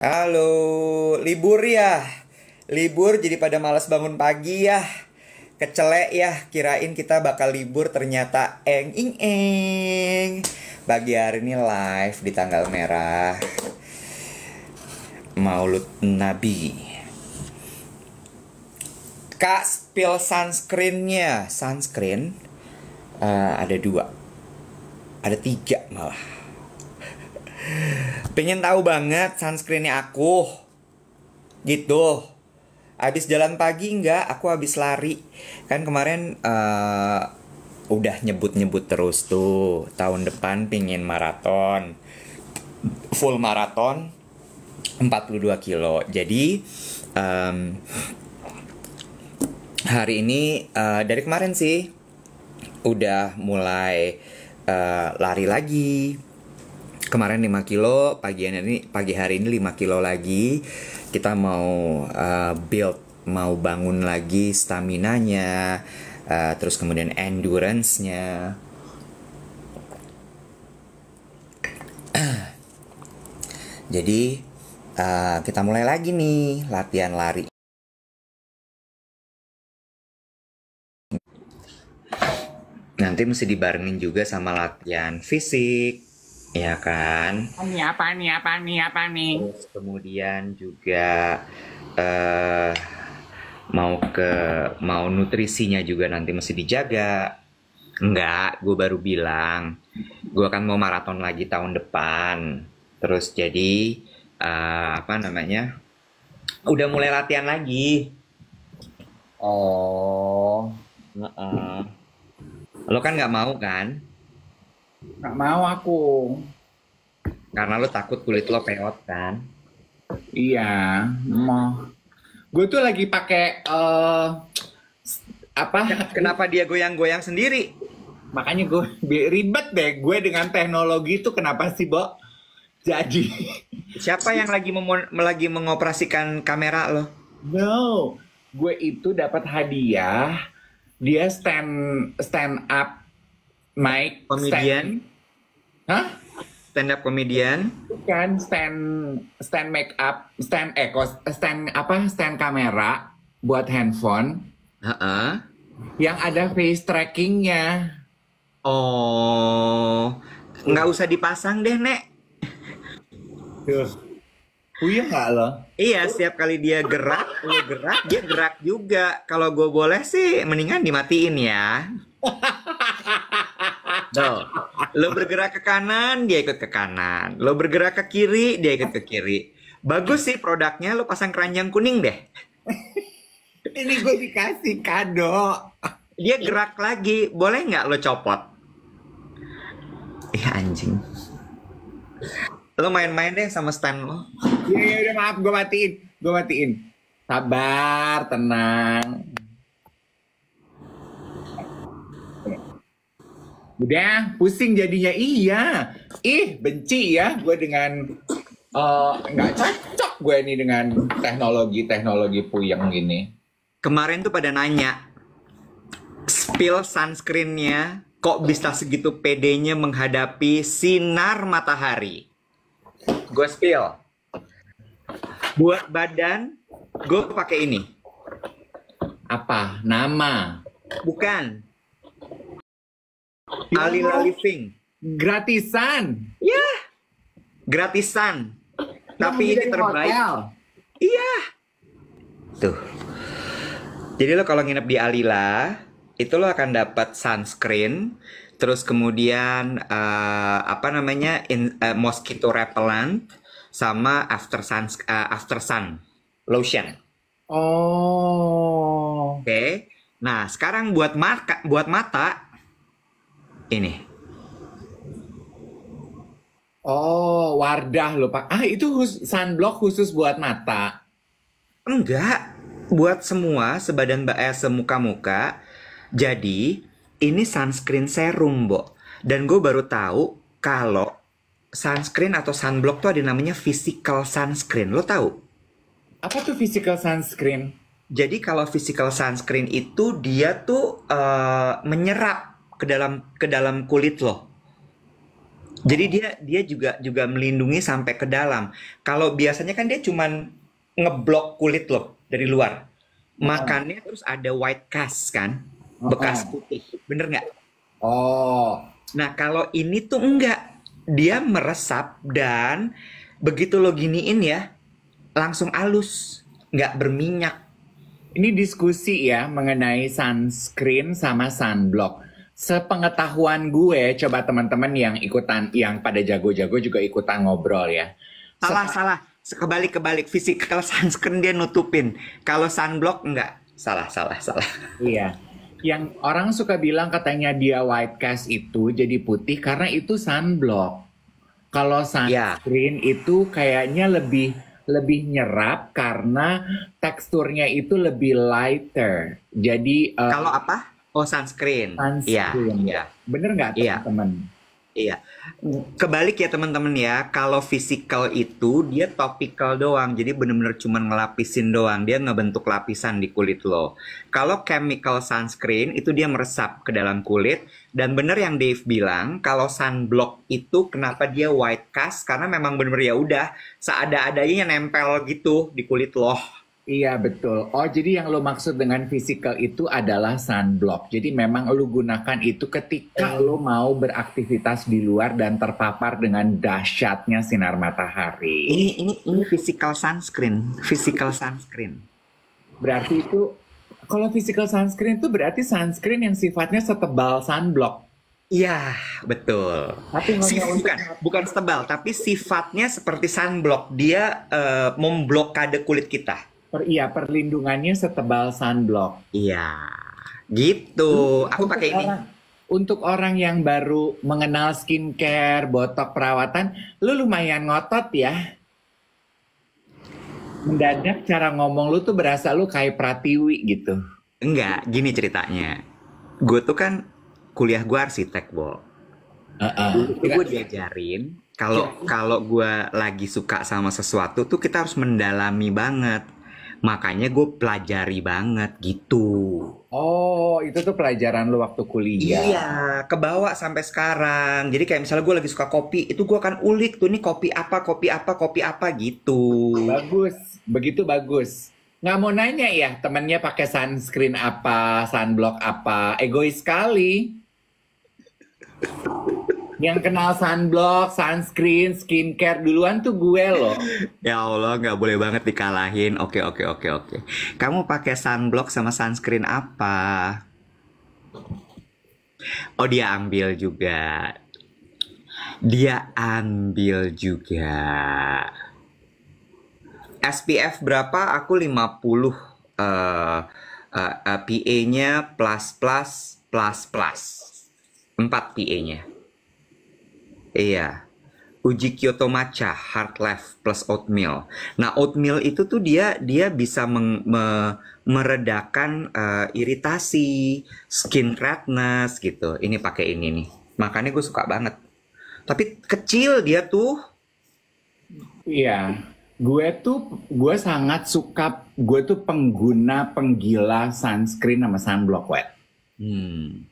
Halo, libur ya? Libur jadi pada malas bangun pagi ya? Kecelek ya, kirain kita bakal libur ternyata eng ing eng. Pagi hari ini live di tanggal merah Maulud Nabi. Kak, spill sunscreennya. Sunscreen ada dua, ada tiga malah. Pengen tahu banget sunscreennya aku. Gitu. Abis jalan pagi enggak, aku habis lari. Kan kemarin udah nyebut-nyebut terus tuh. Tahun depan pingin maraton. Full maraton 42 kilo. Jadi hari ini dari kemarin sih udah mulai lari lagi. Kemarin 5 kilo, pagi hari ini 5 kilo lagi. Kita mau build, mau bangun lagi staminanya, terus kemudian endurance-nya. Jadi kita mulai lagi nih latihan lari. Nanti mesti dibarengin juga sama latihan fisik. Ya kan? Apa nih? Terus kemudian juga mau nutrisinya juga nanti mesti dijaga. Enggak, gue baru bilang gue akan mau maraton lagi tahun depan. Terus jadi udah mulai latihan lagi. Oh, Lo kan nggak mau kan? nggak mau aku. Karena lo takut kulit lo peot kan? Iya, mau. Gue tuh lagi pakai apa? Kenapa dia goyang-goyang sendiri? Makanya gue ribet deh. Gue dengan teknologi itu kenapa sih, Bo? Jadi, Siapa yang lagi mengoperasikan kamera lo? no, gue itu dapat hadiah. Dia stand up mic Komedian? Hah? Stand up komedian? Bukan stand make up, stand kamera buat handphone Heeh. yang ada face trackingnya. Oh, nggak usah dipasang deh, Nek. Tuh, puyeng nggak lo? Iya, setiap kali dia gerak, lo gerak, dia gerak juga. Kalau gue boleh sih, mendingan dimatiin ya. Tuh, lo bergerak ke kanan, dia ikut ke kanan. Lo bergerak ke kiri, dia ikut ke kiri. Bagus sih produknya, lo pasang keranjang kuning deh. Ini gue dikasih kado. Dia gerak lagi, boleh nggak lo copot? Iya anjing. Lo main-main deh sama stand lo. Iya, udah maaf, gue matiin. Gue matiin. Sabar, tenang. Udah, pusing jadinya. Iya. Benci ya gue dengan nggak cocok gue nih dengan teknologi puyeng gini. Kemarin tuh pada nanya, spill sunscreennya kok bisa segitu pedenya menghadapi sinar matahari? Gue spill. Buat badan, gue pakai ini. Apa? Nama? Bukan. Alila Living. Gratisan. Ya, gratisan. Tapi ini terbaik. Iya. Tuh. Jadi lo kalau nginep di Alila, itu lo akan dapat sunscreen, terus kemudian mosquito repellent sama after sun lotion. Oh. Oke. Nah, sekarang buat mata ini. Oh, Wardah lo Pak. Itu sunblock khusus buat mata. Enggak, buat semua semuka-muka. Jadi, ini sunscreen serum, Bo. Dan gue baru tahu kalau sunscreen atau sunblock tuh ada namanya physical sunscreen. Lo tahu? Apa tuh physical sunscreen? Jadi kalau physical sunscreen itu dia tuh menyerap ke dalam kulit lo. Jadi dia juga melindungi sampai ke dalam. Kalau biasanya kan dia cuman ngeblok kulit lo dari luar. Heeh. Makannya terus ada white cast kan, bekas Heeh. putih. Bener nggak? Oh, Nah, kalau ini tuh enggak. Dia meresap dan begitu lo giniin ya, langsung halus, nggak berminyak. ini diskusi ya mengenai sunscreen sama sunblock. Sepengetahuan gue, coba teman-teman yang ikutan, yang pada jago-jago juga ikutan ngobrol ya. Salah, Sep- salah. Kebalik-kebalik. Physical sunscreen dia nutupin. Kalau sunblock enggak. Salah, salah, salah. Iya. Yang orang suka bilang katanya dia white cast itu jadi putih karena itu sunblock. Kalau Ya. sunscreen itu kayaknya lebih lebih nyerap karena teksturnya itu lebih lighter. Jadi Kalau apa? Oh, sunscreen. Iya, sunscreen. iya, Bener nggak iya. teman-teman? Iya, kebalik ya teman-teman ya. Kalau physical itu dia topical doang, jadi bener-bener cuma ngelapisin doang. Dia ngebentuk lapisan di kulit lo. Kalau chemical sunscreen itu dia meresap ke dalam kulit. Dan bener yang Dave bilang, kalau sunblock itu kenapa dia white cast? Karena memang bener-bener ya udah seada-adanya nempel gitu di kulit lo. Iya betul. Oh jadi yang lo maksud dengan physical itu adalah sunblock. Jadi memang lo gunakan itu ketika lo mau beraktivitas di luar dan terpapar dengan dahsyatnya sinar matahari. Ini physical sunscreen, physical sunscreen. Berarti itu kalau physical sunscreen itu berarti sunscreen yang sifatnya setebal sunblock. Iya, betul. Tapi hanya untuk Bukan tebal, tapi sifatnya seperti sunblock. Dia memblokade kulit kita. perlindungannya setebal sunblock. Iya, gitu. Aku Untuk pakai ini. orang untuk orang yang baru mengenal skincare, botok perawatan, lu lumayan ngotot ya. Mendadak cara ngomong lu tuh berasa lu kayak Pratiwi gitu. Enggak, gini ceritanya. Gue tuh kan kuliah gue arsitek, Bo. Heeh. Dulu tuh gue diajarin kalau kalau gue lagi suka sama sesuatu tuh kita harus mendalami banget. Makanya gue pelajari banget gitu. Oh, itu tuh pelajaran lu waktu kuliah. Iya, kebawa sampai sekarang. Jadi kayak misalnya gue lagi suka kopi, itu gue akan ulik tuh nih kopi apa, kopi apa, kopi apa gitu. Bagus, begitu bagus. Nggak mau nanya ya, temennya pakai sunscreen apa, sunblock apa. Egois sekali. Yang kenal sunblock, sunscreen, skincare duluan tuh gue loh. Ya Allah, nggak boleh banget dikalahin. Oke, oke, oke, oke. Kamu pakai sunblock sama sunscreen apa? Oh, dia ambil juga. Dia ambil juga. SPF berapa? Aku 50. PA-nya plus plus plus plus. 4 PA-nya. Iya. Uji Kyoto Matcha Hard Life plus oatmeal. Nah, oatmeal itu tuh dia bisa meredakan iritasi, skin redness gitu. Ini pakai ini nih. Makanya gue suka banget. Tapi kecil dia tuh. Iya, gue sangat suka, gue tuh penggila sunscreen sama sunblock wet. Hmm.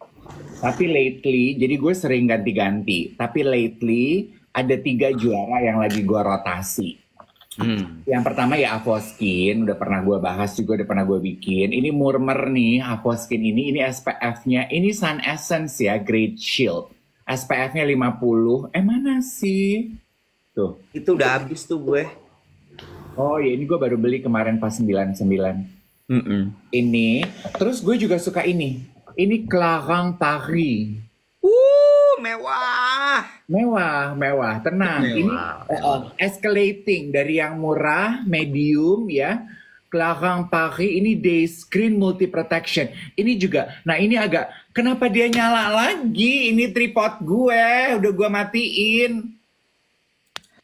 Tapi lately, jadi gue sering ganti-ganti. Tapi lately ada 3 juara yang lagi gue rotasi. Hmm. Yang pertama ya Avoskin, udah pernah gue bahas juga, udah pernah gue bikin. Ini Murmer nih, Avoskin ini SPF-nya, ini Sun Essence ya, Great Shield. SPF-nya 50. Mana sih? Tuh. Itu udah habis tuh gue. Oh ya, ini gue baru beli kemarin pas 99. Mm-mm. Ini, terus gue juga suka ini. Ini Clarins Paris. Mewah. Mewah, tenang. Ini escalating dari yang murah, medium ya. Clarins Paris ini Day Screen Multi Protection. Ini juga, nah ini agak, kenapa dia nyala lagi? Ini tripod gue, udah gue matiin.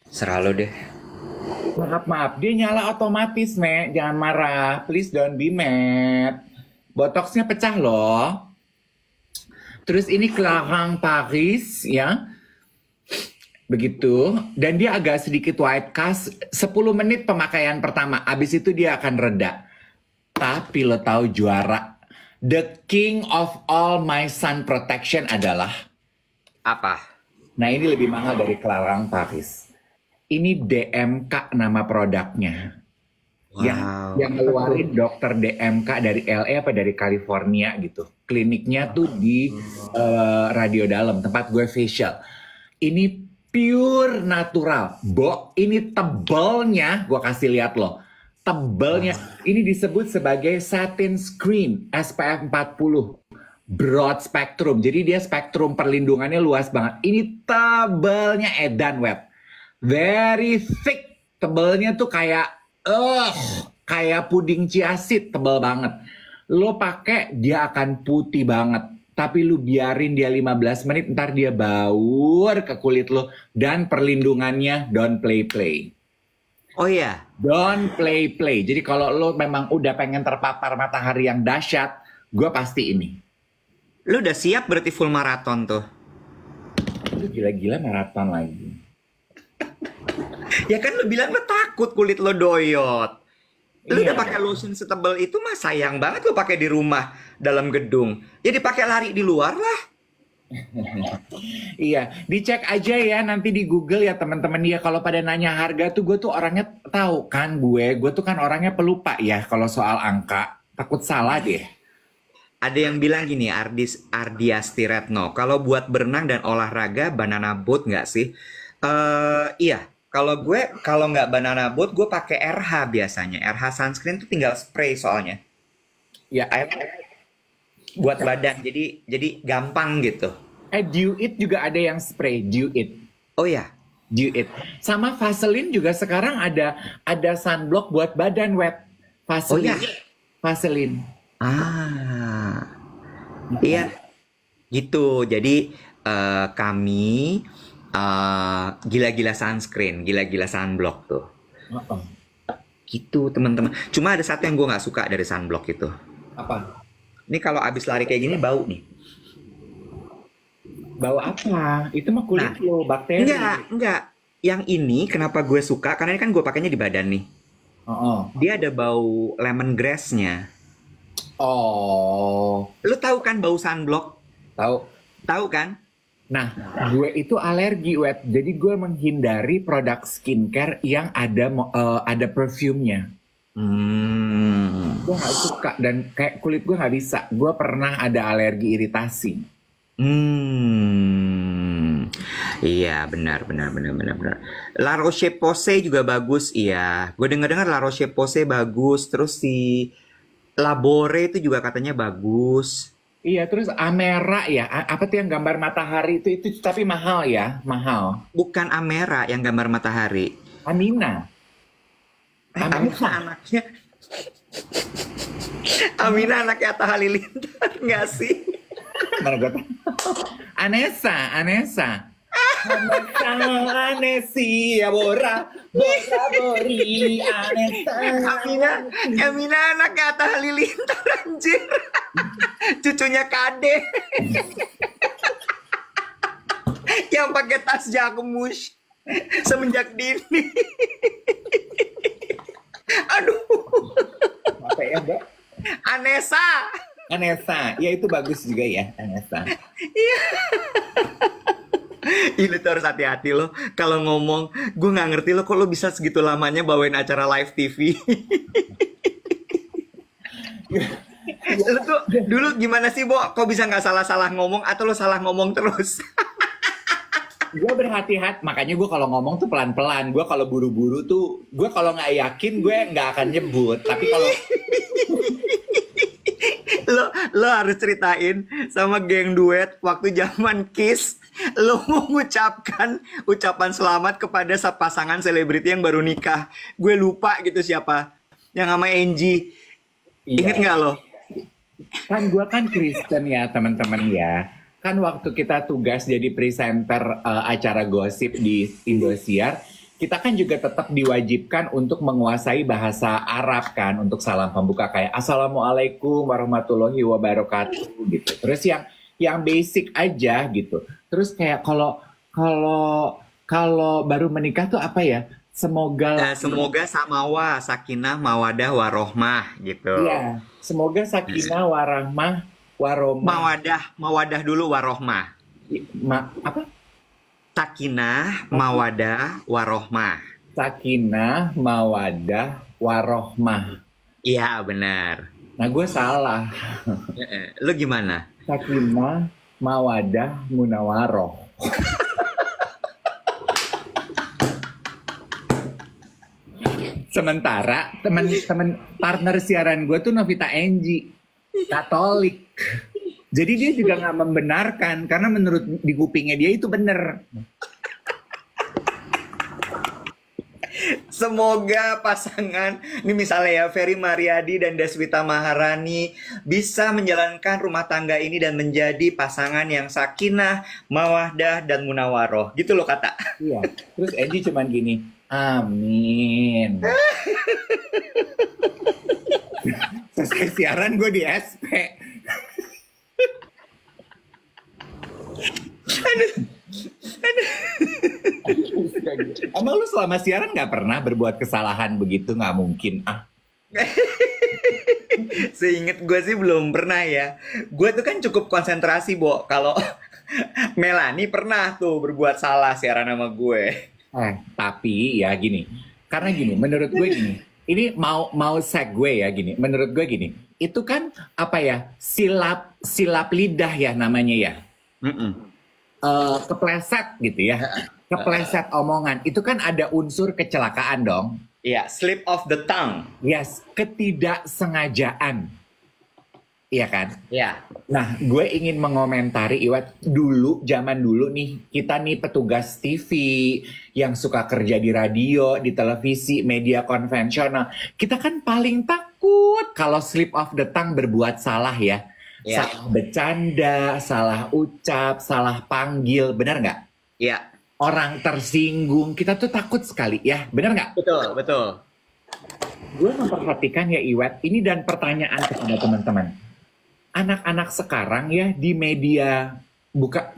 Serah lo deh. Maaf, dia nyala otomatis, Nek. Jangan marah, please don't be mad. Botoxnya pecah loh. Terus ini Clarins Paris ya. Begitu. Dan dia agak sedikit white cast. 10 menit pemakaian pertama. Abis itu dia akan reda. Tapi lo tahu juara. The king of all my sun protection adalah Apa? Nah ini lebih mahal dari Clarins Paris. Ini DMK nama produknya. Yang ngeluarin dokter DMK dari LA apa dari California gitu. Kliniknya tuh di Radio Dalam, tempat gue facial. Ini pure natural. Ini tebalnya, gue kasih lihat loh. Tebalnya, ini disebut sebagai satin screen SPF 40. Broad spectrum, jadi dia spektrum perlindungannya luas banget. Ini tebalnya edan web. Very thick. Tebalnya tuh kayak puding chiaseed, tebal banget. Lo pakai dia akan putih banget. Tapi lu biarin dia 15 menit, ntar dia baur ke kulit lo. Dan perlindungannya don't play. Oh iya? Don't play. Jadi kalau lo memang udah pengen terpapar matahari yang dahsyat, gue pasti ini. Lu udah siap berarti full maraton tuh? Lu gila-gila maraton lagi. Ya kan lu bilang lu takut kulit lo doyot. Lu Iya. udah pakai lotion setebal itu mah sayang banget lu pakai di rumah dalam gedung. Ya dipakai lari di luar lah. Iya, dicek aja ya nanti di Google ya teman-teman ya. Kalau pada nanya harga tuh gue tuh orangnya tahu kan gue tuh kan orangnya pelupa ya kalau soal angka. Takut salah deh. Ada yang bilang gini, Ardiasti Retno, kalau buat berenang dan olahraga banana boat nggak sih? Iya. Kalau nggak banana boat, gue pakai RH biasanya. RH sunscreen tuh tinggal spray soalnya. Ya, Air buat badan, jadi gampang gitu. Dew It juga ada yang spray Dew It. Oh ya, Dew It. Sama Vaseline juga sekarang ada sunblock buat badan web. Vaseline. Oh, iya. Vaseline. Iya, gitu. Jadi kami gila-gila sunscreen, gila-gila sunblock tuh. Gitu teman-teman. Cuma ada satu yang gue nggak suka dari sunblock itu. Apa? Ini kalau abis lari kayak gini bau nih. Bau apa? Itu mah kulit lo, bakteri. Enggak. Yang ini kenapa gue suka? Karena ini kan gue pakainya di badan nih. Dia ada bau lemongrass-nya. Oh. Lu tahu kan bau sunblock? Tahu kan? Nah, gue itu alergi web. Jadi gue menghindari produk skincare yang ada perfume-nya. Gue nggak suka dan kayak kulit gue nggak bisa. Gue pernah ada alergi iritasi. Iya, benar. La Roche-Posay juga bagus, iya. Gue dengar La Roche-Posay bagus. Terus si Labore itu juga katanya bagus. Iya, terus Amera ya. Apa tuh yang gambar matahari itu tapi mahal ya, mahal. Bukan Amera yang gambar matahari. Amina. Anaknya. Amina anaknya Atta Halilintar nggak sih? Mana gue tahu. Anessa. Anesi, ya Bora Bori, Anessa. Amina anaknya Atta Halilintar anjir. Cucunya Kade. Yang pakai tas Jacquemus semenjak dini. Aduh. Apa ya, Mbak? Anessa, ya itu bagus juga ya, Anessa. Iya. Ini tuh harus hati-hati lo. Kalau ngomong, gue nggak ngerti lo kok lo bisa segitu lamanya bawain acara live TV. Lo tuh dulu gimana sih, Bo? Kok bisa nggak salah-salah ngomong atau lo salah ngomong terus? Gue berhati-hati, makanya gue kalau ngomong tuh pelan-pelan. Gue kalau buru-buru tuh, gue kalau nggak yakin gue nggak akan nyebut. Tapi kalau lo harus ceritain sama geng duet waktu zaman Kiss, lo mengucapkan ucapan selamat kepada pasangan selebriti yang baru nikah. Gue lupa gitu siapa. Yang sama Angie. Ingat nggak lo? Kan gue kan Kristen ya teman-teman ya. Kan waktu kita tugas jadi presenter acara gosip di Indosiar, kita kan juga tetap diwajibkan untuk menguasai bahasa Arab kan, untuk salam pembuka kayak Assalamualaikum warahmatullahi wabarakatuh gitu. Terus yang basic aja gitu. Terus kayak kalau baru menikah tuh apa ya? Semoga samawa, sakinah, mawadah, warohmah gitu. Iya, semoga sakinah, warahmah, warahmah. Mawadah dulu warohmah. Apa? Sakinah, mawadah, warohmah. Sakinah, mawadah, warohmah. Iya, benar. Nah, gue salah. Lu gimana? Sakinah, mawadah, munawaroh. Sementara teman-teman partner siaran gue tuh Novita Enji, Katolik. Jadi dia juga nggak membenarkan karena menurut di kupingnya dia itu bener. Semoga pasangan, ini misalnya ya Ferry Mariadi dan Deswita Maharani bisa menjalankan rumah tangga ini dan menjadi pasangan yang sakinah, mawaddah, dan munawaroh. Gitu loh kata. Iya. Terus Enji cuman gini, amin. Selesai siaran gue di SP. Emang lu selama siaran nggak pernah berbuat kesalahan begitu? Nggak mungkin ah. Seinget gue sih belum pernah ya. Gue tuh kan cukup konsentrasi, Bo. Kalau Melani pernah tuh berbuat salah siaran sama gue. Tapi ya gini. Karena gini, menurut gue gini. Ini mau segue ya gini. Menurut gue gini. Itu kan apa ya? Silap lidah ya namanya ya. Kepleset gitu ya. Kepleset omongan. Itu kan ada unsur kecelakaan dong. Iya, slip of the tongue. Yes, ketidaksengajaan. Iya kan? Iya. Nah, gue ingin mengomentari Iwat dulu, zaman dulu nih, kita nih petugas TV yang suka kerja di radio, di televisi, media konvensional. Kita kan paling takut kalau slip of the tongue berbuat salah ya. Yeah. Salah bercanda, salah ucap, salah panggil, benar nggak? Iya. Orang tersinggung, kita tuh takut sekali ya, benar nggak? Betul, betul. Gue memperhatikan ya Iwat, ini dan pertanyaan kepada teman-teman. Anak-anak sekarang ya di media,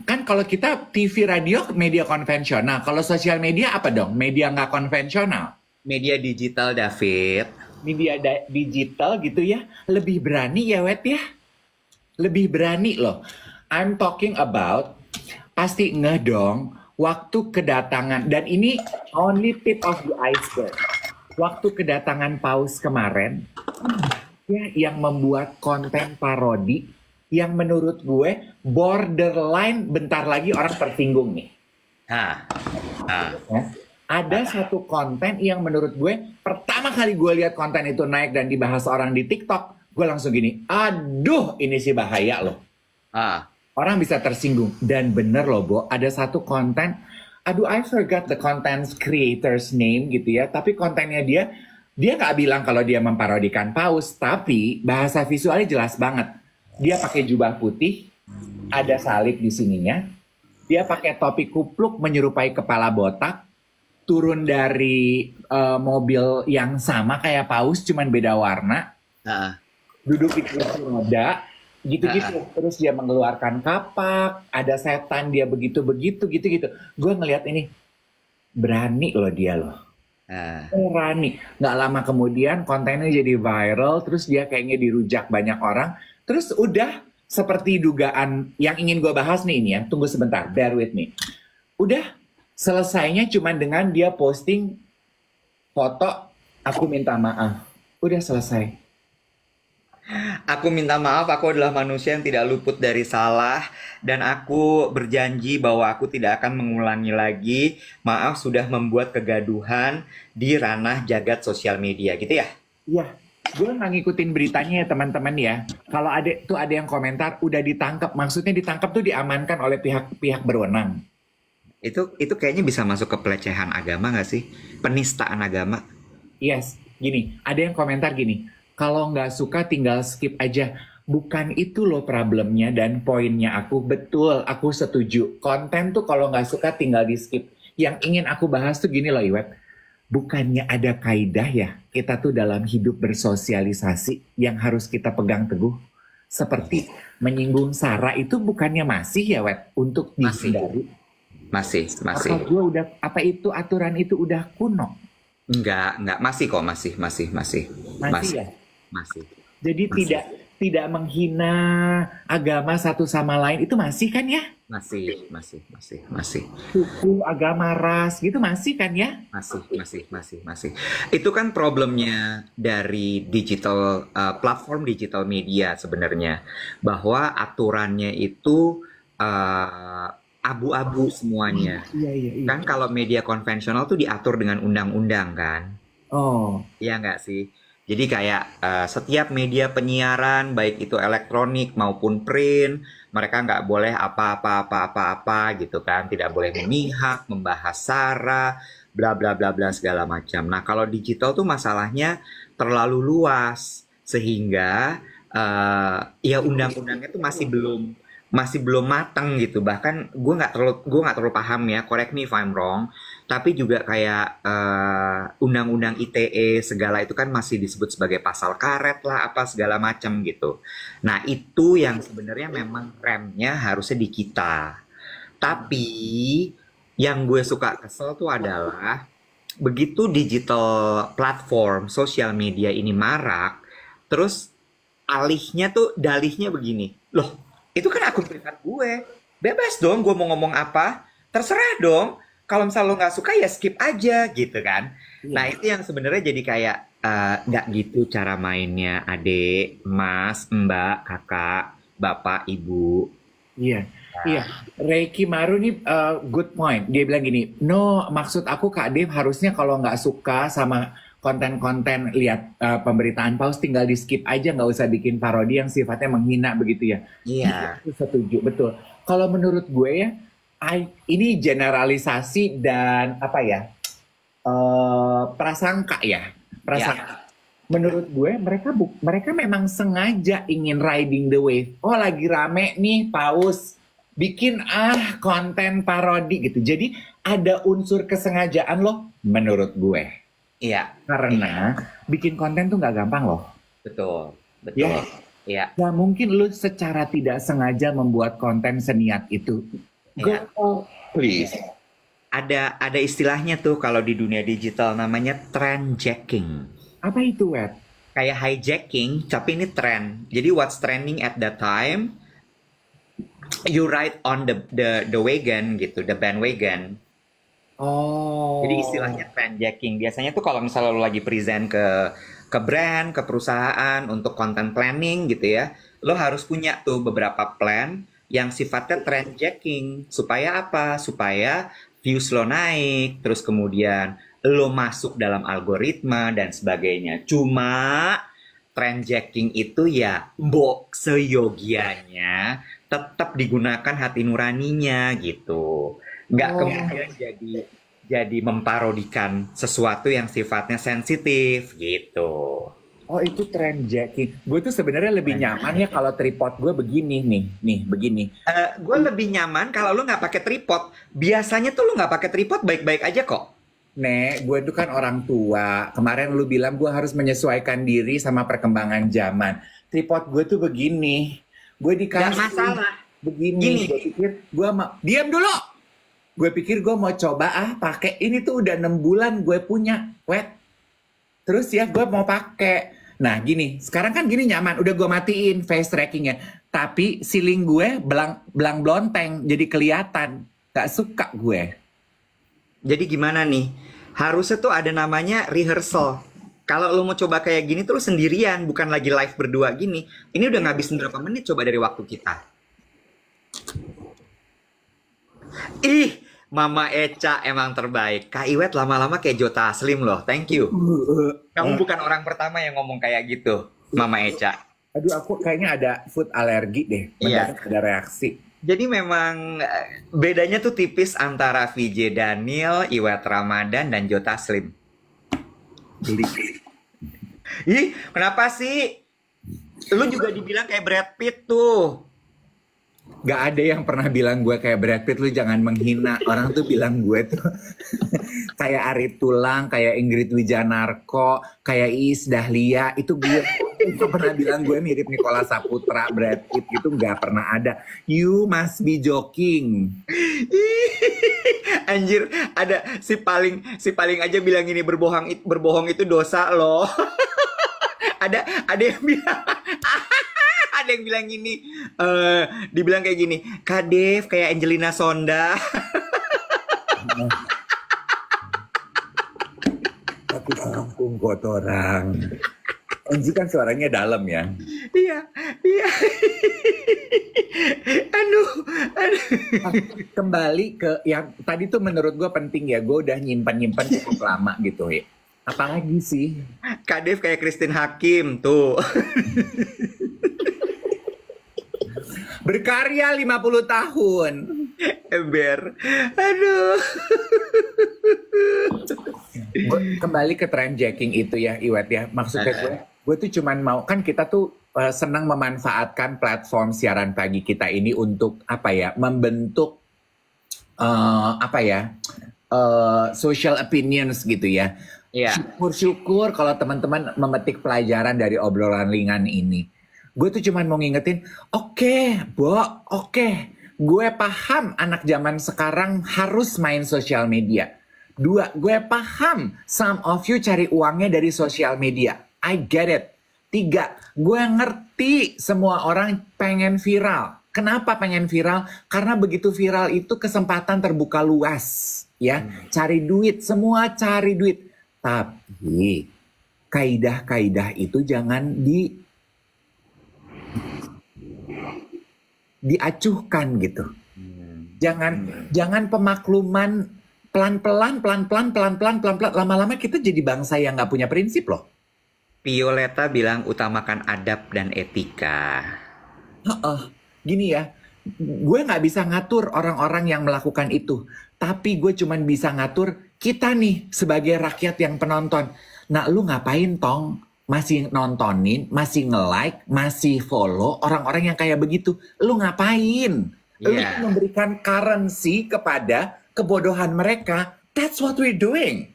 kan kalau kita TV radio media konvensional, kalau sosial media apa dong? Media nggak konvensional. Media digital, David. Media digital gitu ya, lebih berani ya Wet ya. Lebih berani loh. I'm talking about, pasti ngeh dong, waktu kedatangan, dan ini only tip of the iceberg. Waktu kedatangan Paus kemarin, ya yang membuat konten parodi, yang menurut gue borderline bentar lagi orang tersinggung nih. Ya, ada satu konten yang menurut gue, pertama kali gue lihat konten itu naik dan dibahas orang di TikTok, gue langsung gini, aduh ini sih bahaya loh. Orang bisa tersinggung. Dan bener loh Bo, ada satu konten, aduh I forgot the content creator's name gitu ya, tapi kontennya dia nggak bilang kalau dia memparodikan Paus, tapi bahasa visualnya jelas banget. Dia pakai jubah putih, ada salib di sininya, dia pakai topi kupluk menyerupai kepala botak, turun dari mobil yang sama kayak Paus, cuman beda warna. Duduk di kursi roda, gitu-gitu. Terus dia mengeluarkan kapak, ada setan dia begitu-begitu, gitu-gitu. Gue ngelihat ini, berani loh dia loh. Berani. Nggak lama kemudian kontennya jadi viral, terus dia kayaknya dirujak banyak orang. Terus udah seperti dugaan yang ingin gue bahas nih ini ya. Tunggu sebentar, bear with me. Udah selesainya cuman dengan dia posting foto, aku minta maaf. Udah selesai. Aku minta maaf, aku adalah manusia yang tidak luput dari salah. Dan aku berjanji bahwa aku tidak akan mengulangi lagi. Maaf sudah membuat kegaduhan di ranah jagat sosial media, gitu ya? Iya, gue nggak ngikutin beritanya ya teman-teman ya. Kalau ada yang komentar, udah ditangkap. Maksudnya ditangkap tuh diamankan oleh pihak berwenang. Itu kayaknya bisa masuk ke pelecehan agama nggak sih? Penistaan agama. Yes, gini, ada yang komentar gini. Kalau nggak suka tinggal skip aja. Bukan itu loh problemnya dan poinnya aku. Betul, aku setuju. Konten tuh kalau nggak suka tinggal di skip. Yang ingin aku bahas tuh gini loh Iwet. Bukannya ada kaidah ya, kita tuh dalam hidup bersosialisasi yang harus kita pegang teguh. Seperti menyinggung SARA itu bukannya masih ya Wet, untuk dihindari? Masih. Apa itu aturan itu udah kuno? Enggak, masih kok, masih. Masih ya? Masih. Jadi tidak menghina agama satu sama lain, itu masih kan ya? Masih. Suku, agama, ras gitu masih kan ya? Masih. Itu kan problemnya dari digital platform digital media sebenarnya, bahwa aturannya itu abu-abu semuanya. Iya. Kan kalau media konvensional tuh diatur dengan undang-undang kan? Oh, Iya nggak sih? Jadi kayak setiap media penyiaran, baik itu elektronik maupun print, mereka nggak boleh apa-apa gitu kan, tidak boleh memihak, membahas sara, bla bla bla bla segala macam. Nah kalau digital tuh masalahnya terlalu luas, sehingga ya undang-undangnya tuh masih belum matang gitu. Bahkan gue nggak terlalu paham ya, correct me if I'm wrong, tapi juga kayak undang-undang ITE segala itu kan masih disebut sebagai pasal karet lah apa segala macam gitu. Nah itu yang sebenarnya memang remnya harusnya di kita. Tapi yang gue suka kesel tuh adalah begitu digital platform sosial media ini marak, terus dalihnya begini. Loh, itu kan akun privat gue. Bebas dong gue mau ngomong apa. Terserah dong. Kalau misalnya lo nggak suka ya skip aja gitu kan. Nah iya. itu yang sebenarnya jadi kayak nggak gitu cara mainnya adik, mas, mbak, kakak, bapak, ibu. Iya, iya. Reiki Maru nih good point. Dia bilang gini, no, maksud aku Kak Dev harusnya kalau nggak suka sama konten-konten lihat pemberitaan paus tinggal di skip aja, nggak usah bikin parodi yang sifatnya menghina begitu ya. Iya, Aku setuju, betul. Kalau menurut gue ya, ini generalisasi dan apa ya, prasangka ya, iya, prasangka. Menurut gue mereka memang sengaja ingin riding the wave. Oh lagi rame nih paus, bikin konten parodi gitu. Jadi ada unsur kesengajaan loh menurut gue. iya, Karena bikin konten tuh nggak gampang loh. betul, betul. Ya, Iya, nggak mungkin lu secara tidak sengaja membuat konten seniat itu. iya. Go, please. Ada istilahnya tuh kalau di dunia digital namanya trendjacking. Apa itu, Web? Kayak hijacking, tapi ini trend. Jadi what's trending at that time, you ride on the wagon gitu, the bandwagon. Jadi Oh, istilahnya trendjacking. Biasanya tuh kalau misalnya lo lagi present ke brand, ke perusahaan untuk content planning gitu ya, lo harus punya tuh beberapa plan yang sifatnya trendjacking. Supaya apa? Supaya views lo naik, terus kemudian lo masuk dalam algoritma dan sebagainya. Cuma trendjacking itu ya mbok seyogianya tetap digunakan hati nuraninya gitu. Nggak oh, kemudian jadi memparodikan sesuatu yang sifatnya sensitif gitu. oh itu trend jacking. Gue tuh sebenarnya lebih nyaman ya kalau tripod gue begini nih begini. Gue lebih nyaman kalau lu nggak pakai tripod. Biasanya tuh lu nggak pakai tripod baik-baik aja kok. Nek, gue tuh kan orang tua. Kemarin lu bilang gue harus menyesuaikan diri sama perkembangan zaman. Tripod gue tuh begini. Gue Nggak dikasih masalah. begini. Gini, Gue pikir gue mau diam dulu. Gue pikir gue mau coba pakai ini tuh udah 6 bulan gue punya. Wet. Terus ya gue mau pakai. Nah gini, sekarang kan gini nyaman. Udah gue matiin face trackingnya. Tapi siling gue belang blonteng. Jadi kelihatan. Gak suka gue. jadi gimana nih? Harusnya tuh ada namanya rehearsal. Kalau lu mau coba kayak gini tuh lu sendirian, bukan lagi live berdua gini. Ini udah ngabisin berapa menit coba dari waktu kita. Ih, Mama Eca emang terbaik. Kak Iwet lama-lama kayak Jota Taslim loh. Thank you. Kamu bukan orang pertama yang ngomong kayak gitu, Mama Eca. Aduh, aku kayaknya ada food alergi deh. Iya. Mendadak ada reaksi. Jadi memang bedanya tuh tipis antara VJ Daniel, Iwet Ramadan, dan Jota Taslim. Beli. Ih, kenapa sih? Lu juga dibilang kayak Brad Pitt tuh. Gak ada yang pernah bilang gue kayak Brad Pitt, lu jangan menghina. Orang tuh bilang gue tuh kayak Ari Tulang, kayak Ingrid Wijanarko, kayak Iis Dahlia. Itu gue itu pernah bilang gue mirip Nicholas Saputra, Brad Pitt gitu gak pernah ada. You must be joking. Anjir, ada si paling aja bilang ini berbohong itu dosa loh. ada yang bilang Ada yang bilang gini, dibilang kayak gini, Kak Dev kayak Angelina Sonda. Aku kampung kotoran. Anji kan suaranya dalam ya. Iya, iya. Aduh. Kembali ke yang tadi tuh menurut gue penting ya. Gue udah nyimpan cukup lama gitu ya. Apalagi sih? Kak Dev kayak Christine Hakim tuh. Berkarya 50 tahun. Ember. Aduh. Kembali ke trend jacking itu ya, Iwet ya. Maksudnya gue tuh cuman mau, kan kita tuh senang memanfaatkan platform siaran pagi kita ini untuk apa ya, membentuk social opinions gitu ya. Iya. Syukur-syukur kalau teman-teman memetik pelajaran dari obrolan ringan ini. Gue tuh cuman mau ngingetin, oke, gue paham anak zaman sekarang harus main sosial media. 2, gue paham some of you cari uangnya dari sosial media. I get it. 3, gue ngerti semua orang pengen viral. Kenapa pengen viral? Karena begitu viral itu kesempatan terbuka luas. Ya, cari duit, semua cari duit. Tapi kaidah-kaidah itu jangan diacuhkan gitu. Jangan pemakluman pelan-pelan, lama-lama kita jadi bangsa yang nggak punya prinsip loh. Violeta bilang utamakan adab dan etika. Gini ya, gue nggak bisa ngatur orang-orang yang melakukan itu. Tapi gue cuman bisa ngatur kita nih sebagai rakyat yang penonton. Nah, lu ngapain Tong? Masih nontonin, masih nge-like, masih follow orang-orang yang kayak begitu. Lu ngapain? Lu memberikan currency kepada kebodohan mereka. That's what we're doing.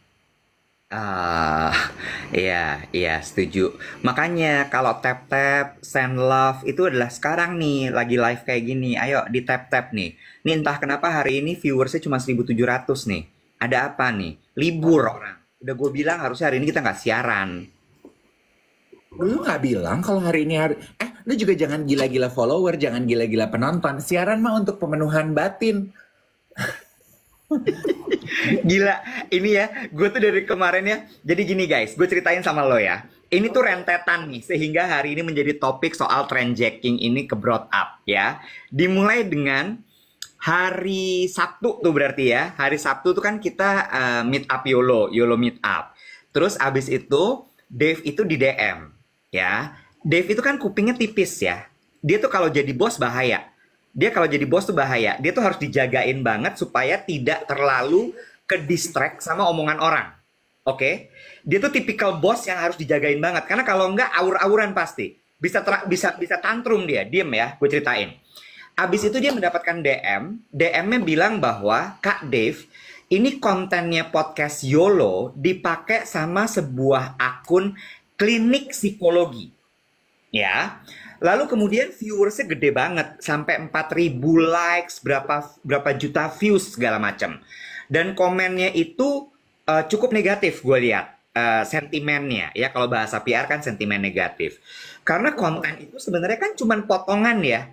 Iya, setuju. Makanya kalau tap-tap, send love itu adalah sekarang nih, lagi live kayak gini. Ayo di tap-tap nih. Nih entah kenapa hari ini viewersnya cuma 1.700 nih. Ada apa nih? Libur orang. Udah gue bilang harusnya hari ini kita nggak siaran. Lu nggak bilang kalau hari ini lu juga jangan gila-gila follower, jangan gila-gila penonton. Siaran mah untuk pemenuhan batin. Gila, ini ya, gue tuh dari kemarin ya. Jadi gini guys, gue ceritain sama lo ya. Ini tuh rentetan nih, sehingga hari ini menjadi topik soal trend jacking ini ke brought up ya. Dimulai dengan hari Sabtu tuh berarti ya. Hari Sabtu tuh kan kita meet up YOLO meet up. Terus abis itu Dave itu di DM ya. Dave itu kan kupingnya tipis ya. Dia tuh kalau jadi bos bahaya. Dia tuh harus dijagain banget supaya tidak terlalu ke distract sama omongan orang. Oke? Dia tuh tipikal bos yang harus dijagain banget karena kalau enggak aur-auran pasti. Bisa tantrum dia, diem ya, gue ceritain. Abis itu dia mendapatkan DM-nya bilang bahwa Kak Dave, ini kontennya podcast YOLO dipakai sama sebuah akun klinik psikologi. Ya. Lalu kemudian viewersnya gede banget, sampai 4.000 likes, berapa juta views segala macam. Dan komennya itu cukup negatif gue lihat sentimennya ya, kalau bahasa PR kan sentimen negatif. Karena konten itu sebenarnya kan cuma potongan ya.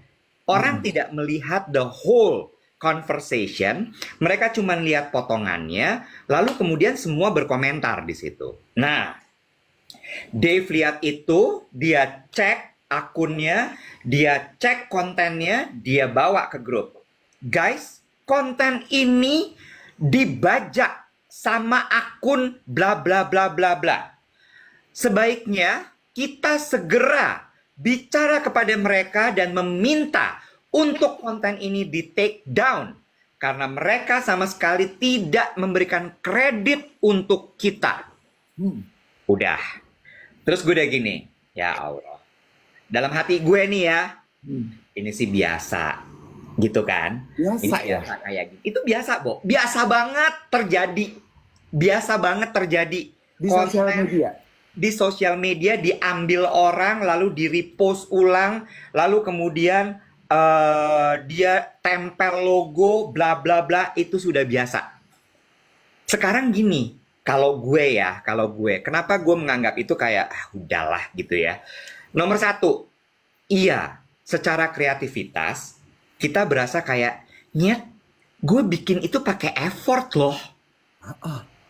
Orang tidak melihat the whole conversation, mereka cuma lihat potongannya, lalu kemudian semua berkomentar di situ. Nah, Dave lihat itu, dia cek akunnya, dia cek kontennya, dia bawa ke grup. Guys, konten ini dibajak sama akun bla bla bla bla bla. Sebaiknya kita segera bicara kepada mereka dan meminta untuk konten ini di take down. Karena mereka sama sekali tidak memberikan kredit untuk kita. Udah. Terus gue udah gini, ya Allah. Dalam hati gue nih ya, ini sih biasa, gitu kan? Biasa ini ya? Biasa kayak gitu. Itu biasa, Bo. Biasa banget terjadi. Di sosial media? Di sosial media diambil orang, lalu di-repost ulang, lalu kemudian dia tempel logo, bla bla bla, itu sudah biasa. Sekarang gini, kalau gue, kenapa gue menganggap itu kayak, udahlah gitu ya. Nomor 1, iya, secara kreativitas kita berasa kayak nyet, gue bikin itu pakai effort loh.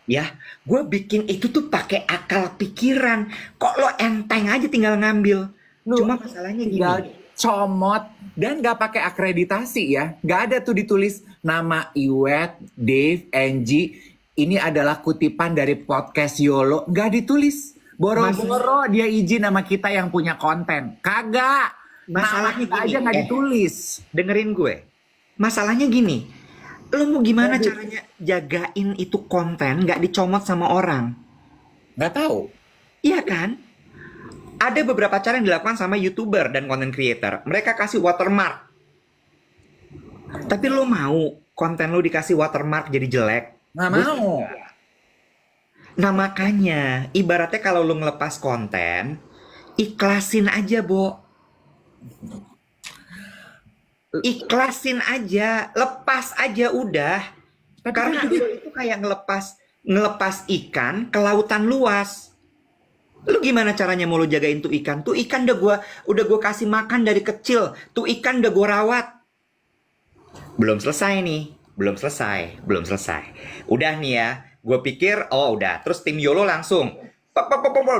Ya, gue bikin itu tuh pakai akal pikiran. Kok lo enteng aja tinggal ngambil. Cuma masalahnya gini, comot dan nggak pakai akreditasi ya, nggak ada tuh ditulis nama Iwet, Dave, Angie. Ini adalah kutipan dari podcast YOLO, nggak ditulis. Boro-boro dia izin sama kita yang punya konten, kagak. Masalahnya nama gini, aja nggak ditulis. Dengerin gue. Masalahnya gini, lo mau gimana caranya jagain itu konten nggak dicomot sama orang? Nggak tahu. Iya kan? Ada beberapa cara yang dilakukan sama YouTuber dan content creator. Mereka kasih watermark. Tapi lo mau konten lo dikasih watermark jadi jelek? Nggak mau. Nah makanya, ibaratnya kalau lo ngelepas konten, ikhlasin aja, Bo. Ikhlasin aja, lepas aja udah. Karena lo itu kayak ngelepas ikan ke lautan luas. Lu gimana caranya mau lu jagain tuh ikan? Tuh ikan udah gua kasih makan dari kecil. Tuh ikan udah gua rawat. Belum selesai nih, belum selesai. Udah nih ya, gua pikir udah. Terus tim YOLO langsung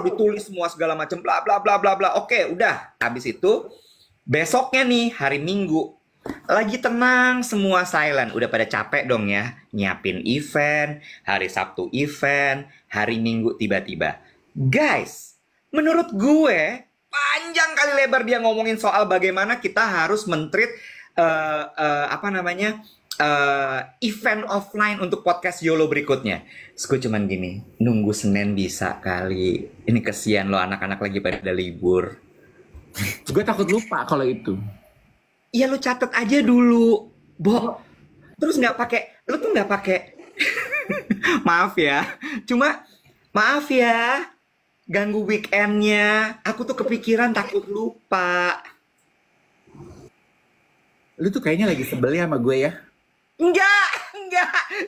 ditulis semua segala macam bla bla bla bla bla. Oke, udah. Habis itu besoknya nih hari Minggu lagi tenang, semua silent. Udah pada capek dong ya, nyiapin event, hari Sabtu event, hari Minggu tiba-tiba. Guys, menurut gue panjang kali lebar dia ngomongin soal bagaimana kita harus men-treat event offline untuk podcast YOLO berikutnya. Terus gue cuman gini, nunggu Senin bisa kali. Ini kesian lo anak-anak lagi pada libur. Gue takut lupa kalau itu. Ya lo catat aja dulu, Bo. Terus lo tuh nggak pakai. Maaf ya. Ganggu weekendnya. Aku tuh kepikiran takut lupa. Lu tuh kayaknya lagi sebel ya sama gue ya? Enggak.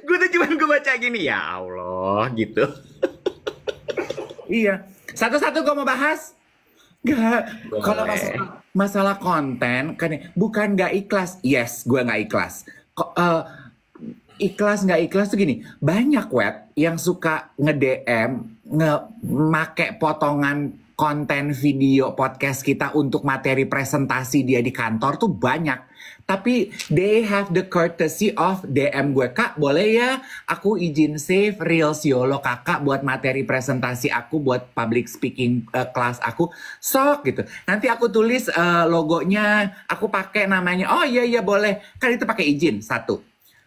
Gue baca gini, ya Allah gitu. Iya. Satu-satu gue mau bahas. Enggak. Kalau masalah konten, kan bukan nggak ikhlas. Yes, gue nggak ikhlas. Ikhlas nggak ikhlas tuh gini, banyak web yang suka nge-DM, make potongan konten video podcast kita untuk materi presentasi dia di kantor tuh banyak. Tapi they have the courtesy of DM gue, Kak boleh ya aku izin save Reels YOLO kakak buat materi presentasi aku, buat public speaking kelas aku. Sok gitu. Nanti aku tulis logonya, aku pakai namanya. Oh iya boleh. Kan itu pakai izin, satu.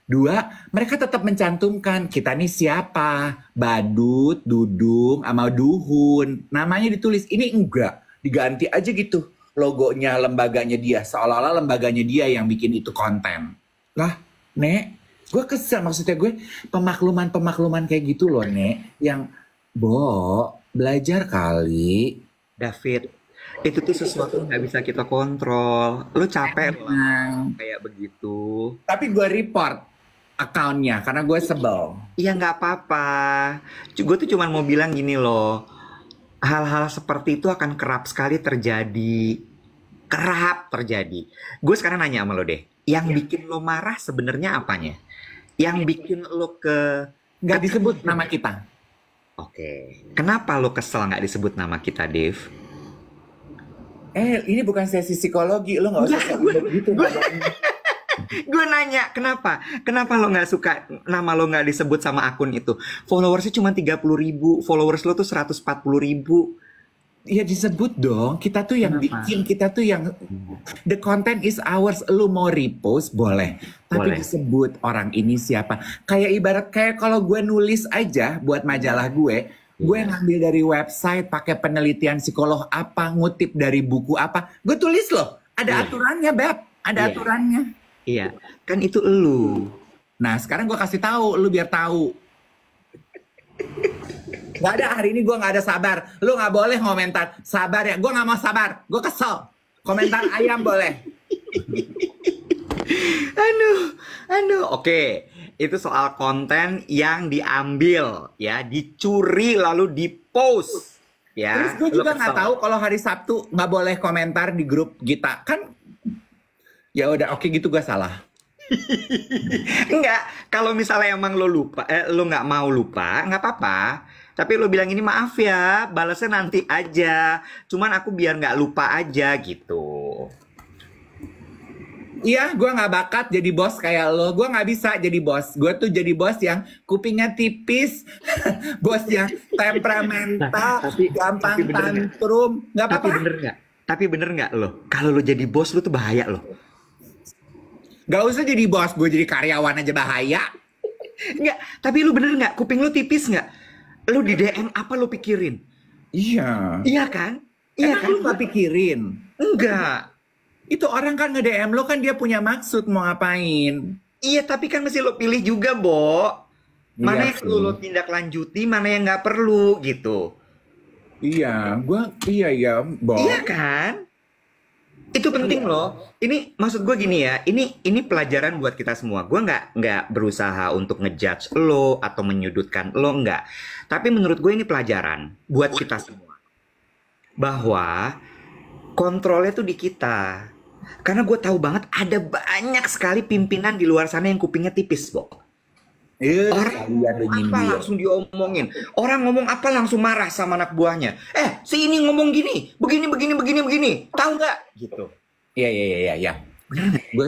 Dua, mereka tetap mencantumkan kita nih siapa, Badut, Dudung, sama Duhun. Namanya ditulis, ini enggak, diganti aja gitu logonya lembaganya dia, seolah-olah lembaganya dia yang bikin itu konten. Lah, Nek, gue kesel, maksudnya gue pemakluman kayak gitu loh, Nek, yang belajar kali. David, itu tuh sesuatu nggak bisa kita kontrol. Lu capek lah kayak begitu. Tapi gue report account-nya karena gue sebel. Iya nggak apa-apa. Gue tuh cuma mau bilang gini loh. Hal-hal seperti itu akan kerap sekali terjadi. Gue sekarang nanya sama lo deh. Yang bikin lo marah sebenarnya apanya? Yang bikin lo nggak disebut nama kita. Oke. Kenapa lo kesel nggak disebut nama kita, Dave? Ini bukan sesi psikologi, lo nggak usah gitu. Gue nanya, kenapa lo nggak suka nama lo nggak disebut sama akun itu? Followersnya cuma 30.000, followers lo tuh 140.000. Ya disebut dong, kita tuh yang bikin, kita tuh yang the content is ours. Lo mau repost boleh, tapi disebut orang ini siapa. Kayak kalau gue nulis aja buat majalah gue ngambil dari website, pakai penelitian psikolog apa, ngutip dari buku apa, gue tulis loh. Ada aturannya, Beb. Ada aturannya. Iya, kan itu elu. Nah, sekarang gue kasih tahu, lu biar tahu. Gak ada, hari ini gue gak ada sabar. Lu gak boleh komentar. Sabar ya, gue gak mau sabar. Gue kesel. Komentar ayam boleh. Aduh. Oke, itu soal konten yang diambil, ya, dicuri lalu dipost. Ya. Terus gue juga gak tahu kalau hari Sabtu gak boleh komentar di grup kita. Kan Ya udah, oke gitu gue salah. Enggak, kalau misalnya emang lo lupa, lo nggak mau lupa, nggak apa-apa. Tapi lo bilang ini maaf ya, balasnya nanti aja. Cuman aku biar nggak lupa aja gitu. Iya, gue nggak bakat jadi bos kayak lo. Gue nggak bisa jadi bos. Gue tuh jadi bos yang kupingnya tipis, bos yang temperamental, gampang tapi bener nggak? tantrum. Nggak Tapi apa-apa. bener nggak? Tapi bener nggak lo? Kalau lo jadi bos lo tuh bahaya lo. Gak usah jadi bos, gue jadi karyawan aja bahaya. Nggak, tapi lo bener nggak? Kuping lo tipis nggak? Lo di DM apa lo pikirin? Iya. Iya kan? Iya Emang kan? lu gak pikirin? Enggak. Itu orang kan nge-DM lo kan dia punya maksud mau ngapain. Iya, tapi kan mesti lo pilih juga, Bo. Mana Iya yang perlu lo sih. tindak lanjuti, mana yang nggak perlu gitu. Iya, iya, Bo. Iya kan? Itu penting loh. Ini maksud gue gini ya. Ini pelajaran buat kita semua. Gue nggak berusaha untuk ngejudge lo atau menyudutkan lo, nggak. Tapi menurut gue ini pelajaran buat kita semua. Bahwa kontrolnya tuh di kita. Karena gue tahu banget ada banyak sekali pimpinan di luar sana yang kupingnya tipis, Bo. Orang Kalian udah apa nyindir. langsung diomongin. Orang ngomong apa langsung marah sama anak buahnya. Si ini ngomong gini, begini. Tahu nggak? Gitu. Iya. Benar nggak? Gue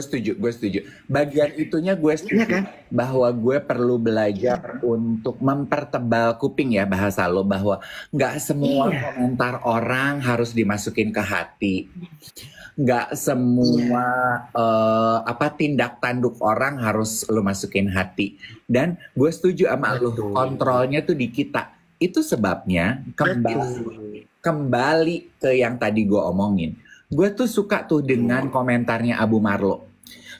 setuju. Bagian itunya gue setuju. Iya kan? Bahwa gue perlu belajar untuk mempertebal kuping ya bahasa lo. Bahwa nggak semua Iya. komentar orang harus dimasukin ke hati. Nggak semua tindak tanduk orang harus lo masukin hati. Dan gue setuju sama lo. Betul. Kontrolnya tuh di kita. Itu sebabnya kembali ke yang tadi gue omongin. Gue tuh suka tuh dengan komentarnya Abu Marlo.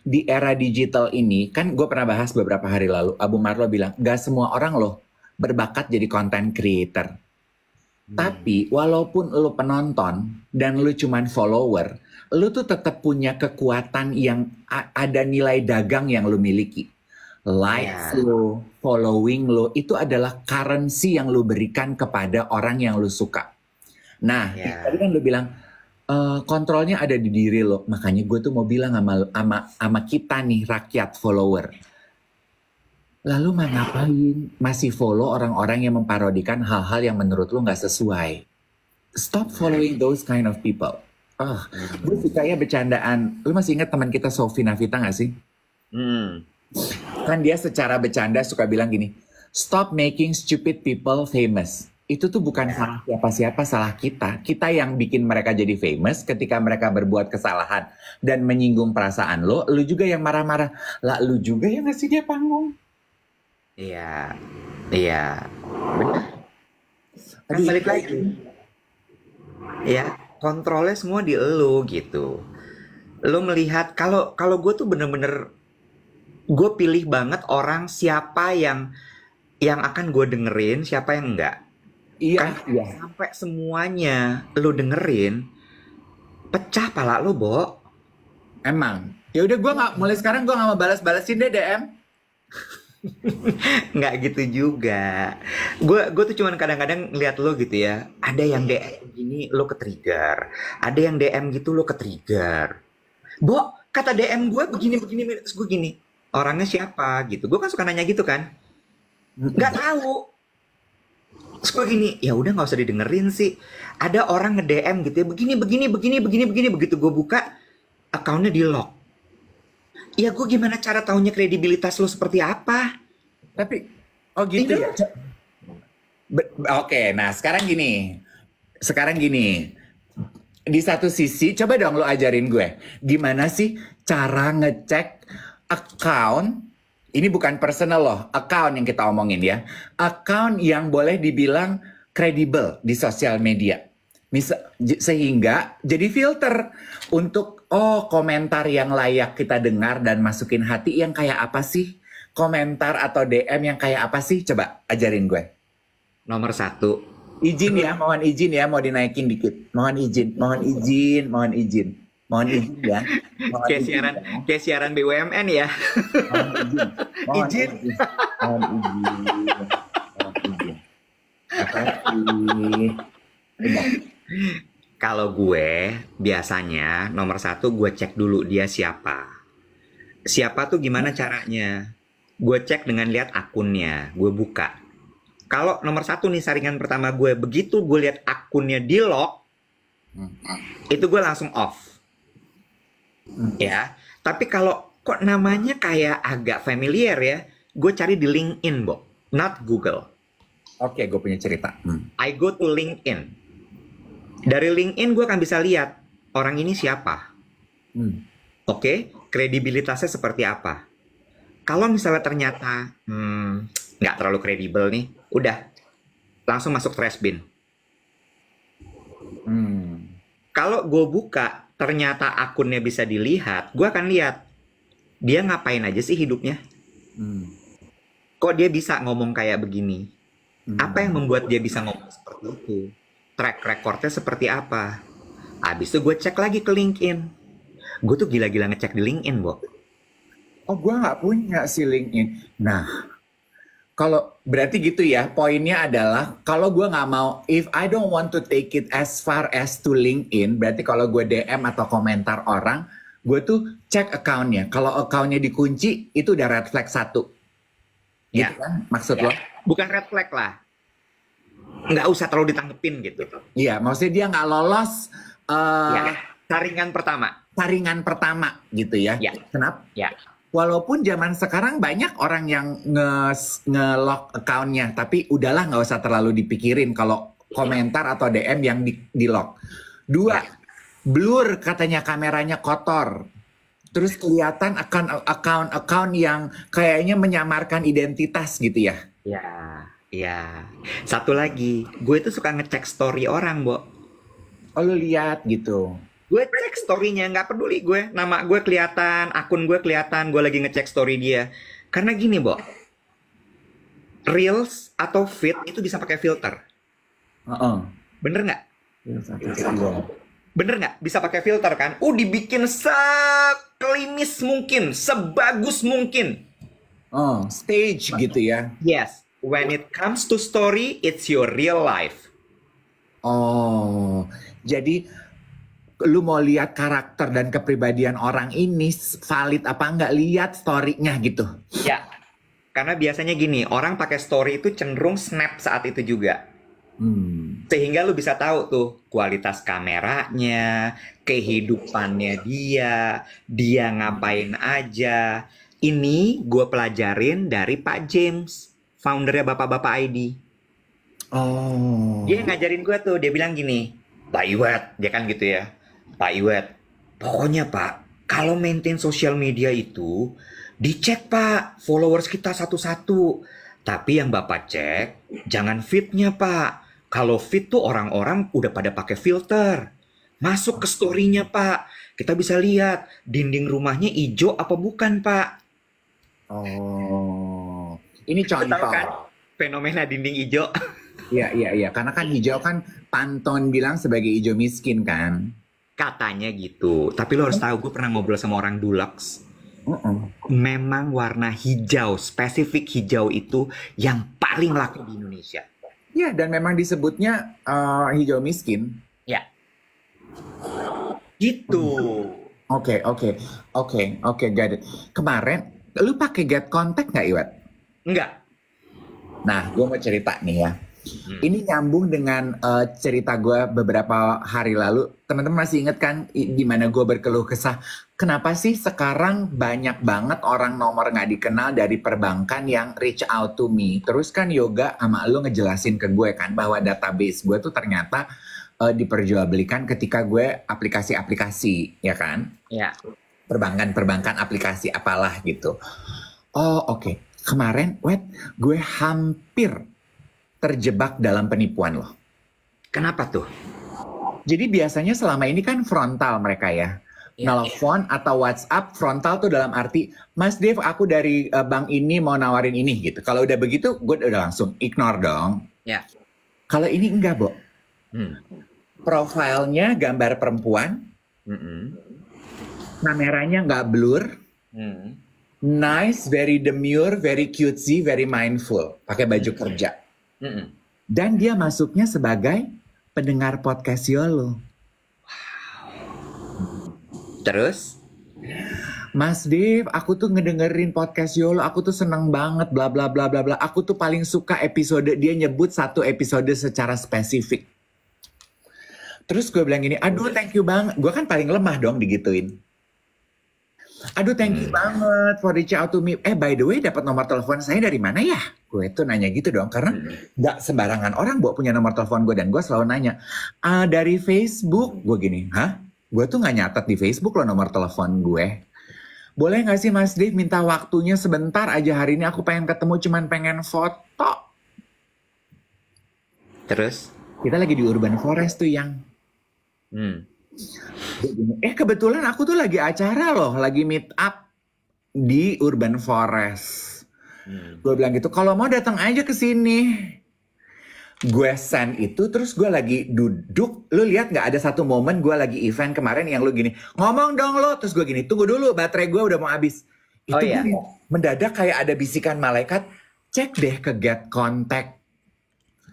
Di era digital ini, kan gue pernah bahas beberapa hari lalu, Abu Marlo bilang, gak semua orang loh berbakat jadi content creator. Tapi walaupun lo penonton dan lo cuman follower, lo tuh tetap punya kekuatan yang ada nilai dagang yang lo miliki. Likes lo, following lo, itu adalah currency yang lo berikan kepada orang yang lo suka. Nah, tadi kan lo bilang, kontrolnya ada di diri lo. Makanya gue tuh mau bilang sama kita nih rakyat follower. Lalu mau ngapain? Masih follow orang-orang yang memparodikan hal-hal yang menurut lo nggak sesuai. Stop following those kind of people. Gue suka ya bercandaan. Lo masih ingat teman kita Sofi Navita nggak sih? Kan dia secara bercanda suka bilang gini, stop making stupid people famous. Itu tuh bukan salah siapa-siapa, salah kita. Kita yang bikin mereka jadi famous ketika mereka berbuat kesalahan dan menyinggung perasaan lo juga yang marah-marah. Lah, lo juga yang ngasih dia panggung. Iya, benar. Kan balik lagi. Ya, kontrolnya semua di lo gitu. Lo melihat, kalau gue tuh bener-bener, gue pilih banget orang siapa yang akan gue dengerin, siapa yang enggak. Iya. Sampai semuanya lo dengerin, pecah pala lo, Bo. Emang. Ya udah, gue nggak, mulai sekarang gue nggak mau balas-balasin deh DM. Nggak gitu juga. Gue tuh cuman kadang-kadang lihat lo gitu ya. Ada yang DM gini lo ke-trigger. Ada yang DM gitu lo ke-trigger. Bo, kata DM gue begini terus gue gini. Orangnya siapa gitu. Gue kan suka nanya gitu kan. Nggak tahu. Terus gue gini, ya udah nggak usah didengerin sih. Ada orang nge-DM gitu ya, begini. Begitu gue buka, akunnya di-lock. Ya gue gimana cara taunya kredibilitas lo seperti apa? Tapi, gitu ya? Oke, nah sekarang gini. Di satu sisi, coba dong lo ajarin gue. Gimana sih cara ngecek account? Ini bukan personal loh, account yang kita omongin ya. Account yang boleh dibilang kredibel di sosial media. Sehingga jadi filter untuk, komentar yang layak kita dengar dan masukin hati yang kayak apa sih? Komentar atau DM yang kayak apa sih? Coba ajarin gue. Nomor 1. Mohon izin ya, mau dinaikin dikit. Mohon izin ya. Kayak siaran BUMN ya. Mohon izin. Apa sih? Kalau gue biasanya nomor satu gue cek dulu dia siapa. Siapa tuh gimana caranya? Gue cek dengan lihat akunnya, gue buka. Kalau nomor satu nih saringan pertama gue, begitu gue lihat akunnya di lock, itu gue langsung off. Ya, tapi kalau kok namanya kayak agak familiar ya, gue cari di LinkedIn, Bo, not Google. Oke, gue punya cerita. I go to LinkedIn. Dari LinkedIn gue akan bisa lihat orang ini siapa. Oke, kredibilitasnya seperti apa. Kalau misalnya ternyata nggak terlalu kredibel nih, udah langsung masuk trash bin. Kalau gue buka, ternyata akunnya bisa dilihat, gue akan lihat dia ngapain aja sih hidupnya. Kok dia bisa ngomong kayak begini? Apa yang membuat dia bisa ngomong seperti itu? Track recordnya seperti apa? Habis itu gue cek lagi ke LinkedIn. Gue tuh gila-gila ngecek di LinkedIn, Bo. Oh, gue nggak punya si LinkedIn. Nah, kalau berarti gitu ya, poinnya adalah kalau gue nggak mau, if I don't want to take it as far as to LinkedIn, berarti kalau gue DM atau komentar orang, gue tuh cek account-nya. Kalau account-nya dikunci, itu udah red flag 1. Gitu Ya. kan maksud lo? Bukan red flag lah. Nggak usah terlalu ditanggepin gitu. Iya, maksudnya dia nggak lolos Ya. Saringan pertama. saringan pertama gitu ya. Ya. Kenapa? Ya. Walaupun zaman sekarang banyak orang yang nge-lock account-nya, tapi udahlah nggak usah terlalu dipikirin kalau komentar atau DM yang di-lock. 2, blur katanya kameranya kotor. Terus kelihatan account yang kayaknya menyamarkan identitas gitu ya. Ya. Ya. Satu lagi, gue tuh suka ngecek story orang, Bo. Oh, lu lihat gitu. Gue cek story-nya, nggak peduli gue. Nama gue kelihatan, akun gue kelihatan, gue lagi ngecek story dia. Karena gini, Bo. Reels atau feed itu bisa pakai filter. Bener nggak? Bener nggak? Bisa pakai filter kan? Dibikin sekelimis mungkin, sebagus mungkin. Stage gitu ya. Yes. When it comes to story, it's your real life. Oh, jadi lu mau lihat karakter dan kepribadian orang ini valid apa nggak, lihat story-nya gitu. Ya, karena biasanya gini, orang pakai story itu cenderung snap saat itu juga. Sehingga lu bisa tahu tuh kualitas kameranya, kehidupannya dia ngapain aja. Ini gue pelajarin dari Pak James, foundernya Bapak-Bapak ID. Dia ngajarin gue tuh, dia bilang gini, Pak Iwet, dia kan gitu ya. Pak Iwet, pokoknya Pak, kalau maintain sosial media itu, dicek Pak, followers kita satu-satu. Tapi yang Bapak cek, jangan feed-nya Pak. Kalau feed tuh orang-orang udah pada pakai filter. Masuk ke story-nya Pak. Kita bisa lihat, dinding rumahnya hijau apa bukan Pak. Ini contoh. Kan? Fenomena dinding hijau. Iya. Karena kan hijau kan Pantone bilang sebagai hijau miskin kan. Katanya gitu. Tapi lo harus tahu, gue pernah ngobrol sama orang Dulux. Memang warna hijau, spesifik hijau itu yang paling laku di Indonesia. Iya, dan memang disebutnya hijau miskin. Ya. Gitu. Oke, got it. Kemarin, lu pakai Get Contact nggak, Iwet? Enggak. Nah, gue mau cerita nih ya. Ini nyambung dengan cerita gue beberapa hari lalu. Teman-teman masih inget kan di mana gue berkeluh kesah? Kenapa sih sekarang banyak banget orang nomor nggak dikenal dari perbankan yang reach out to me? Terus kan Yoga sama lu ngejelasin ke gue kan bahwa database gue tuh ternyata diperjualbelikan ketika gue aplikasi-aplikasi, ya kan? Ya. Perbankan aplikasi apalah gitu. Oke. Kemarin, gue hampir terjebak dalam penipuan loh. Kenapa tuh? Jadi biasanya selama ini kan frontal mereka ya. Nelfon atau WhatsApp frontal tuh dalam arti, Mas Dev aku dari bank ini mau nawarin ini gitu. Kalau udah begitu, gue udah langsung ignore dong. Ya. Kalau ini enggak, Bo. Profilnya gambar perempuan. Kameranya nggak blur. Nice, very demure, very cutesy, very mindful. Pakai baju kerja. Dan dia masuknya sebagai pendengar podcast Yolo. Terus? Mas Dev, aku tuh ngedengerin podcast Yolo, aku tuh seneng banget, bla bla bla bla bla. Aku tuh paling suka episode, dia nyebut satu episode secara spesifik. Terus gue bilang gini, aduh thank you banget. Gue kan paling lemah dong digituin. Aduh thank you banget for reach out to me. By the way, dapat nomor telepon saya dari mana ya? Gue tuh nanya gitu dong, karena gak sembarangan orang bawa punya nomor telepon gue. Dan gue selalu nanya, dari Facebook. Gue gini, hah? Gue tuh gak nyatet di Facebook loh nomor telepon gue. Boleh gak sih Mas Dave minta waktunya sebentar aja hari ini, aku pengen ketemu, cuman pengen foto. Terus? Kita lagi di Urban Forest tuh yang. Kebetulan aku tuh lagi acara loh, lagi meet up di Urban Forest. Gue bilang gitu, kalau mau datang aja ke sini. Gue send itu, terus gue lagi duduk. Lu lihat nggak ada satu momen gue lagi event kemarin yang lu gini, ngomong dong lo. Terus gue gini, tunggu dulu, baterai gue udah mau habis. Itu iya. Mendadak kayak ada bisikan malaikat, cek deh ke get contact.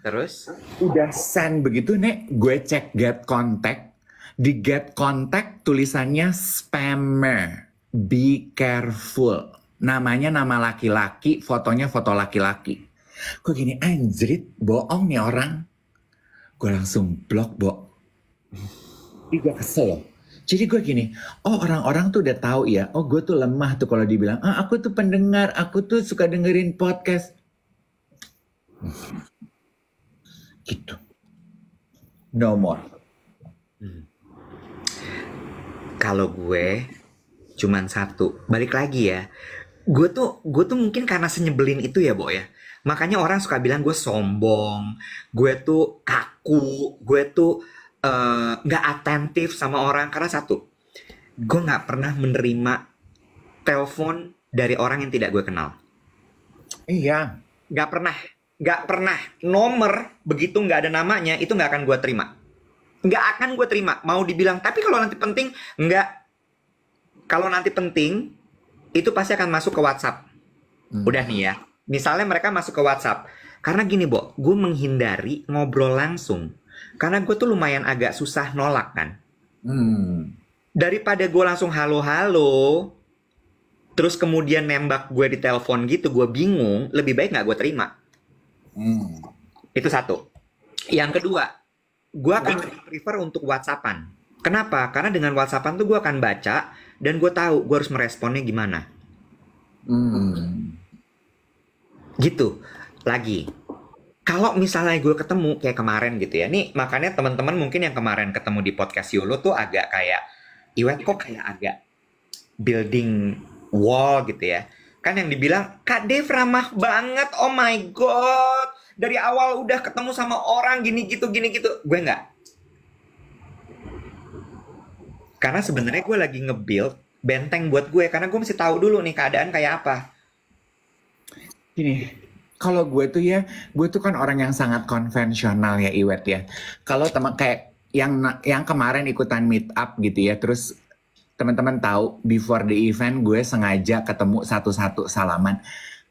Terus? Udah send begitu, Nek, gue cek get contact. Di get contact tulisannya spammer, be careful. Namanya nama laki-laki, fotonya foto laki-laki. Gue gini, anjrit, bohong nih orang. Gue langsung blok, Jadi gue kesel loh. Jadi gue gini, oh orang-orang tuh udah tahu ya, oh gue tuh lemah tuh kalau dibilang, aku tuh pendengar, aku tuh suka dengerin podcast. Gitu. No more. Kalau gue cuman satu, balik lagi ya. Gue tuh mungkin karena senyebelin itu ya, Bo ya. Makanya orang suka bilang gue sombong, gue tuh kaku, gue tuh gak atentif sama orang. Karena satu, gue gak pernah menerima telepon dari orang yang tidak gue kenal. Iya. Gak pernah. Nomor begitu gak ada namanya, itu gak akan gue terima. Gak akan gue terima. Mau dibilang, tapi kalau nanti penting, enggak. Kalau nanti penting, itu pasti akan masuk ke WhatsApp. Udah nih ya. Misalnya mereka masuk ke WhatsApp. Karena gini, Bo, gue menghindari ngobrol langsung. Karena gue tuh lumayan agak susah nolak kan. Daripada gue langsung halo-halo, terus kemudian nembak gue di telepon gitu, gue bingung, lebih baik gak gue terima. Itu satu. Yang kedua, gue akan prefer untuk WhatsAppan. Kenapa? Karena dengan WhatsAppan tuh gue akan baca, dan gue tahu gue harus meresponnya gimana. Gitu. Lagi, kalau misalnya gue ketemu kayak kemarin gitu ya, nih makanya teman-teman mungkin yang kemarin ketemu di podcast Yolo tuh agak kayak, Iwet kok kayak agak building wall gitu ya. Kan yang dibilang, Kak Dev ramah banget, oh my god, dari awal udah ketemu sama orang gini gitu. Gue nggak. Karena sebenarnya gue lagi nge-build benteng buat gue, karena gue mesti tahu dulu nih keadaan kayak apa. Gini, kalau gue tuh kan orang yang sangat konvensional ya Iwet ya. Kalau teman kayak yang kemarin ikutan meet up gitu ya, terus teman-teman tahu before the event gue sengaja ketemu satu-satu salaman.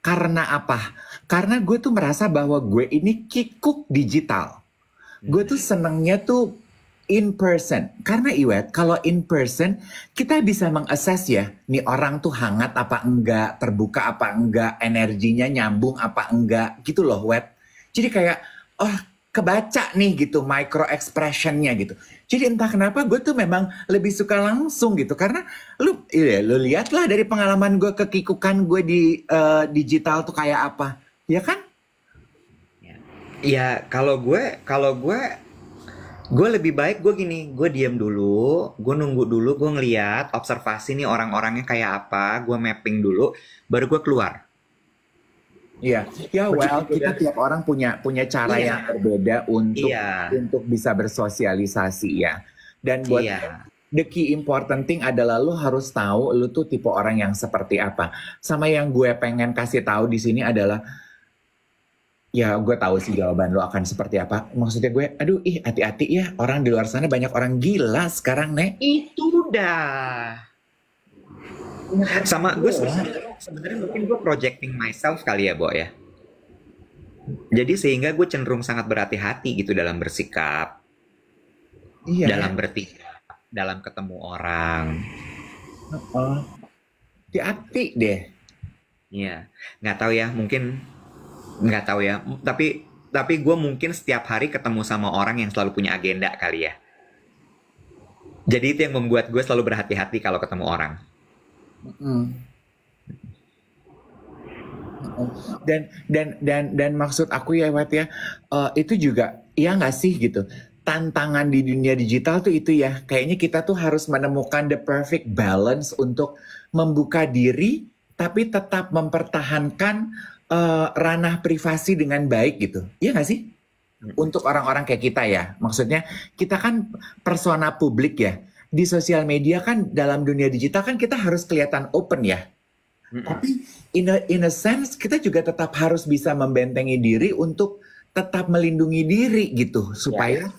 Karena apa? Karena gue tuh merasa bahwa gue ini kikuk digital. Gue tuh senengnya tuh in person. Karena Iwet, kalau in person kita bisa mengakses ya, nih orang tuh hangat apa enggak, terbuka apa enggak, energinya nyambung apa enggak, gitu loh Wet. Jadi kayak, oh kebaca nih gitu, micro expressionnya gitu. Jadi entah kenapa gue tuh memang lebih suka langsung gitu. Karena lu lihatlah dari pengalaman gue, kekikukan gue di digital tuh kayak apa. Ya kan? Ya kalau gue lebih baik gue gini, gue diam dulu, gue nunggu dulu, gue ngeliat, observasi nih orang-orangnya kayak apa, gue mapping dulu, baru gue keluar. Iya, kita tiap orang punya cara yang berbeda untuk bisa bersosialisasi ya. Dan buat the key important thing adalah lu harus tahu lu tuh tipe orang yang seperti apa. Sama yang gue pengen kasih tahu di sini adalah, ya gue tahu sih jawaban lo akan seperti apa. Maksudnya gue, hati-hati ya, orang di luar sana banyak orang gila sekarang, Nek. Itu dah. Sama gue sebenarnya mungkin gue projecting myself kali ya, Bo ya. Jadi sehingga gue cenderung sangat berhati-hati gitu dalam bersikap, dalam bertindak, dalam ketemu orang. Oh, hati-hati deh. Iya, nggak tahu ya, mungkin nggak tahu ya. Tapi gue mungkin setiap hari ketemu sama orang yang selalu punya agenda kali ya. Jadi itu yang membuat gue selalu berhati-hati kalau ketemu orang. Mm. Dan maksud aku ya Wat ya, itu juga ya nggak sih gitu. Tantangan di dunia digital tuh itu ya, kayaknya kita tuh harus menemukan the perfect balance untuk membuka diri tapi tetap mempertahankan ranah privasi dengan baik gitu. Iya nggak sih? Untuk orang-orang kayak kita ya, maksudnya kita kan persona publik ya. Di sosial media kan dalam dunia digital kan kita harus kelihatan open ya. Tapi in a sense kita juga tetap harus bisa membentengi diri untuk tetap melindungi diri gitu supaya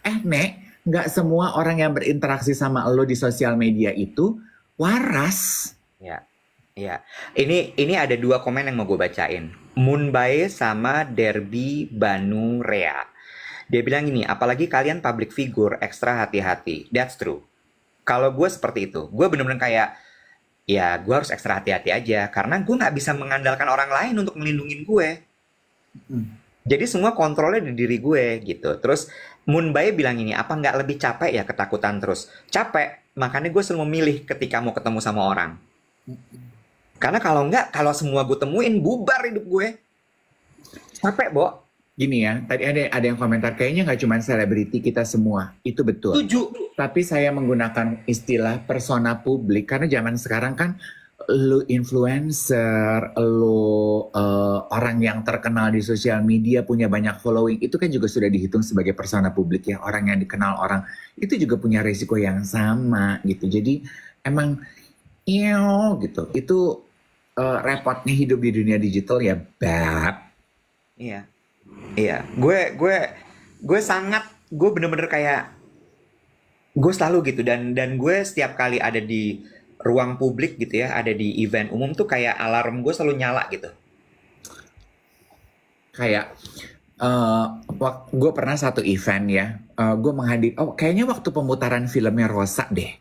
Nek, nggak semua orang yang berinteraksi sama lo di sosial media itu waras. Ya, ya. Ini ada dua komen yang mau gue bacain. Moonbae sama Derby Banu Rea. Dia bilang gini, apalagi kalian public figure, ekstra hati-hati. That's true. Kalau gue seperti itu, gue bener-bener kayak, ya gue harus ekstra hati-hati aja. Karena gue nggak bisa mengandalkan orang lain untuk melindungi gue. Jadi semua kontrolnya di diri gue gitu. Terus Moonbae bilang ini, apa nggak lebih capek ya ketakutan terus? Capek, makanya gue selalu memilih ketika mau ketemu sama orang. Karena kalau nggak, kalau semua gue temuin, bubar hidup gue. Capek, Bo. Gini ya, tadi ada yang komentar, kayaknya nggak cuma selebriti kita semua. Itu betul. Setuju. Tapi saya menggunakan istilah persona publik, karena zaman sekarang kan lu influencer, lu orang yang terkenal di sosial media, punya banyak following, itu kan juga sudah dihitung sebagai persona publik ya. Orang yang dikenal orang, itu juga punya resiko yang sama gitu. Jadi emang, gitu. Itu repotnya hidup di dunia digital ya, Bab. Iya. Iya, gue bener-bener kayak gue selalu gitu dan gue setiap kali ada di ruang publik gitu ya, ada di event umum tuh kayak alarm gue selalu nyala gitu. Kayak gue pernah satu event ya, gue menghadir. Oh, kayaknya waktu pemutaran filmnya Rosa deh.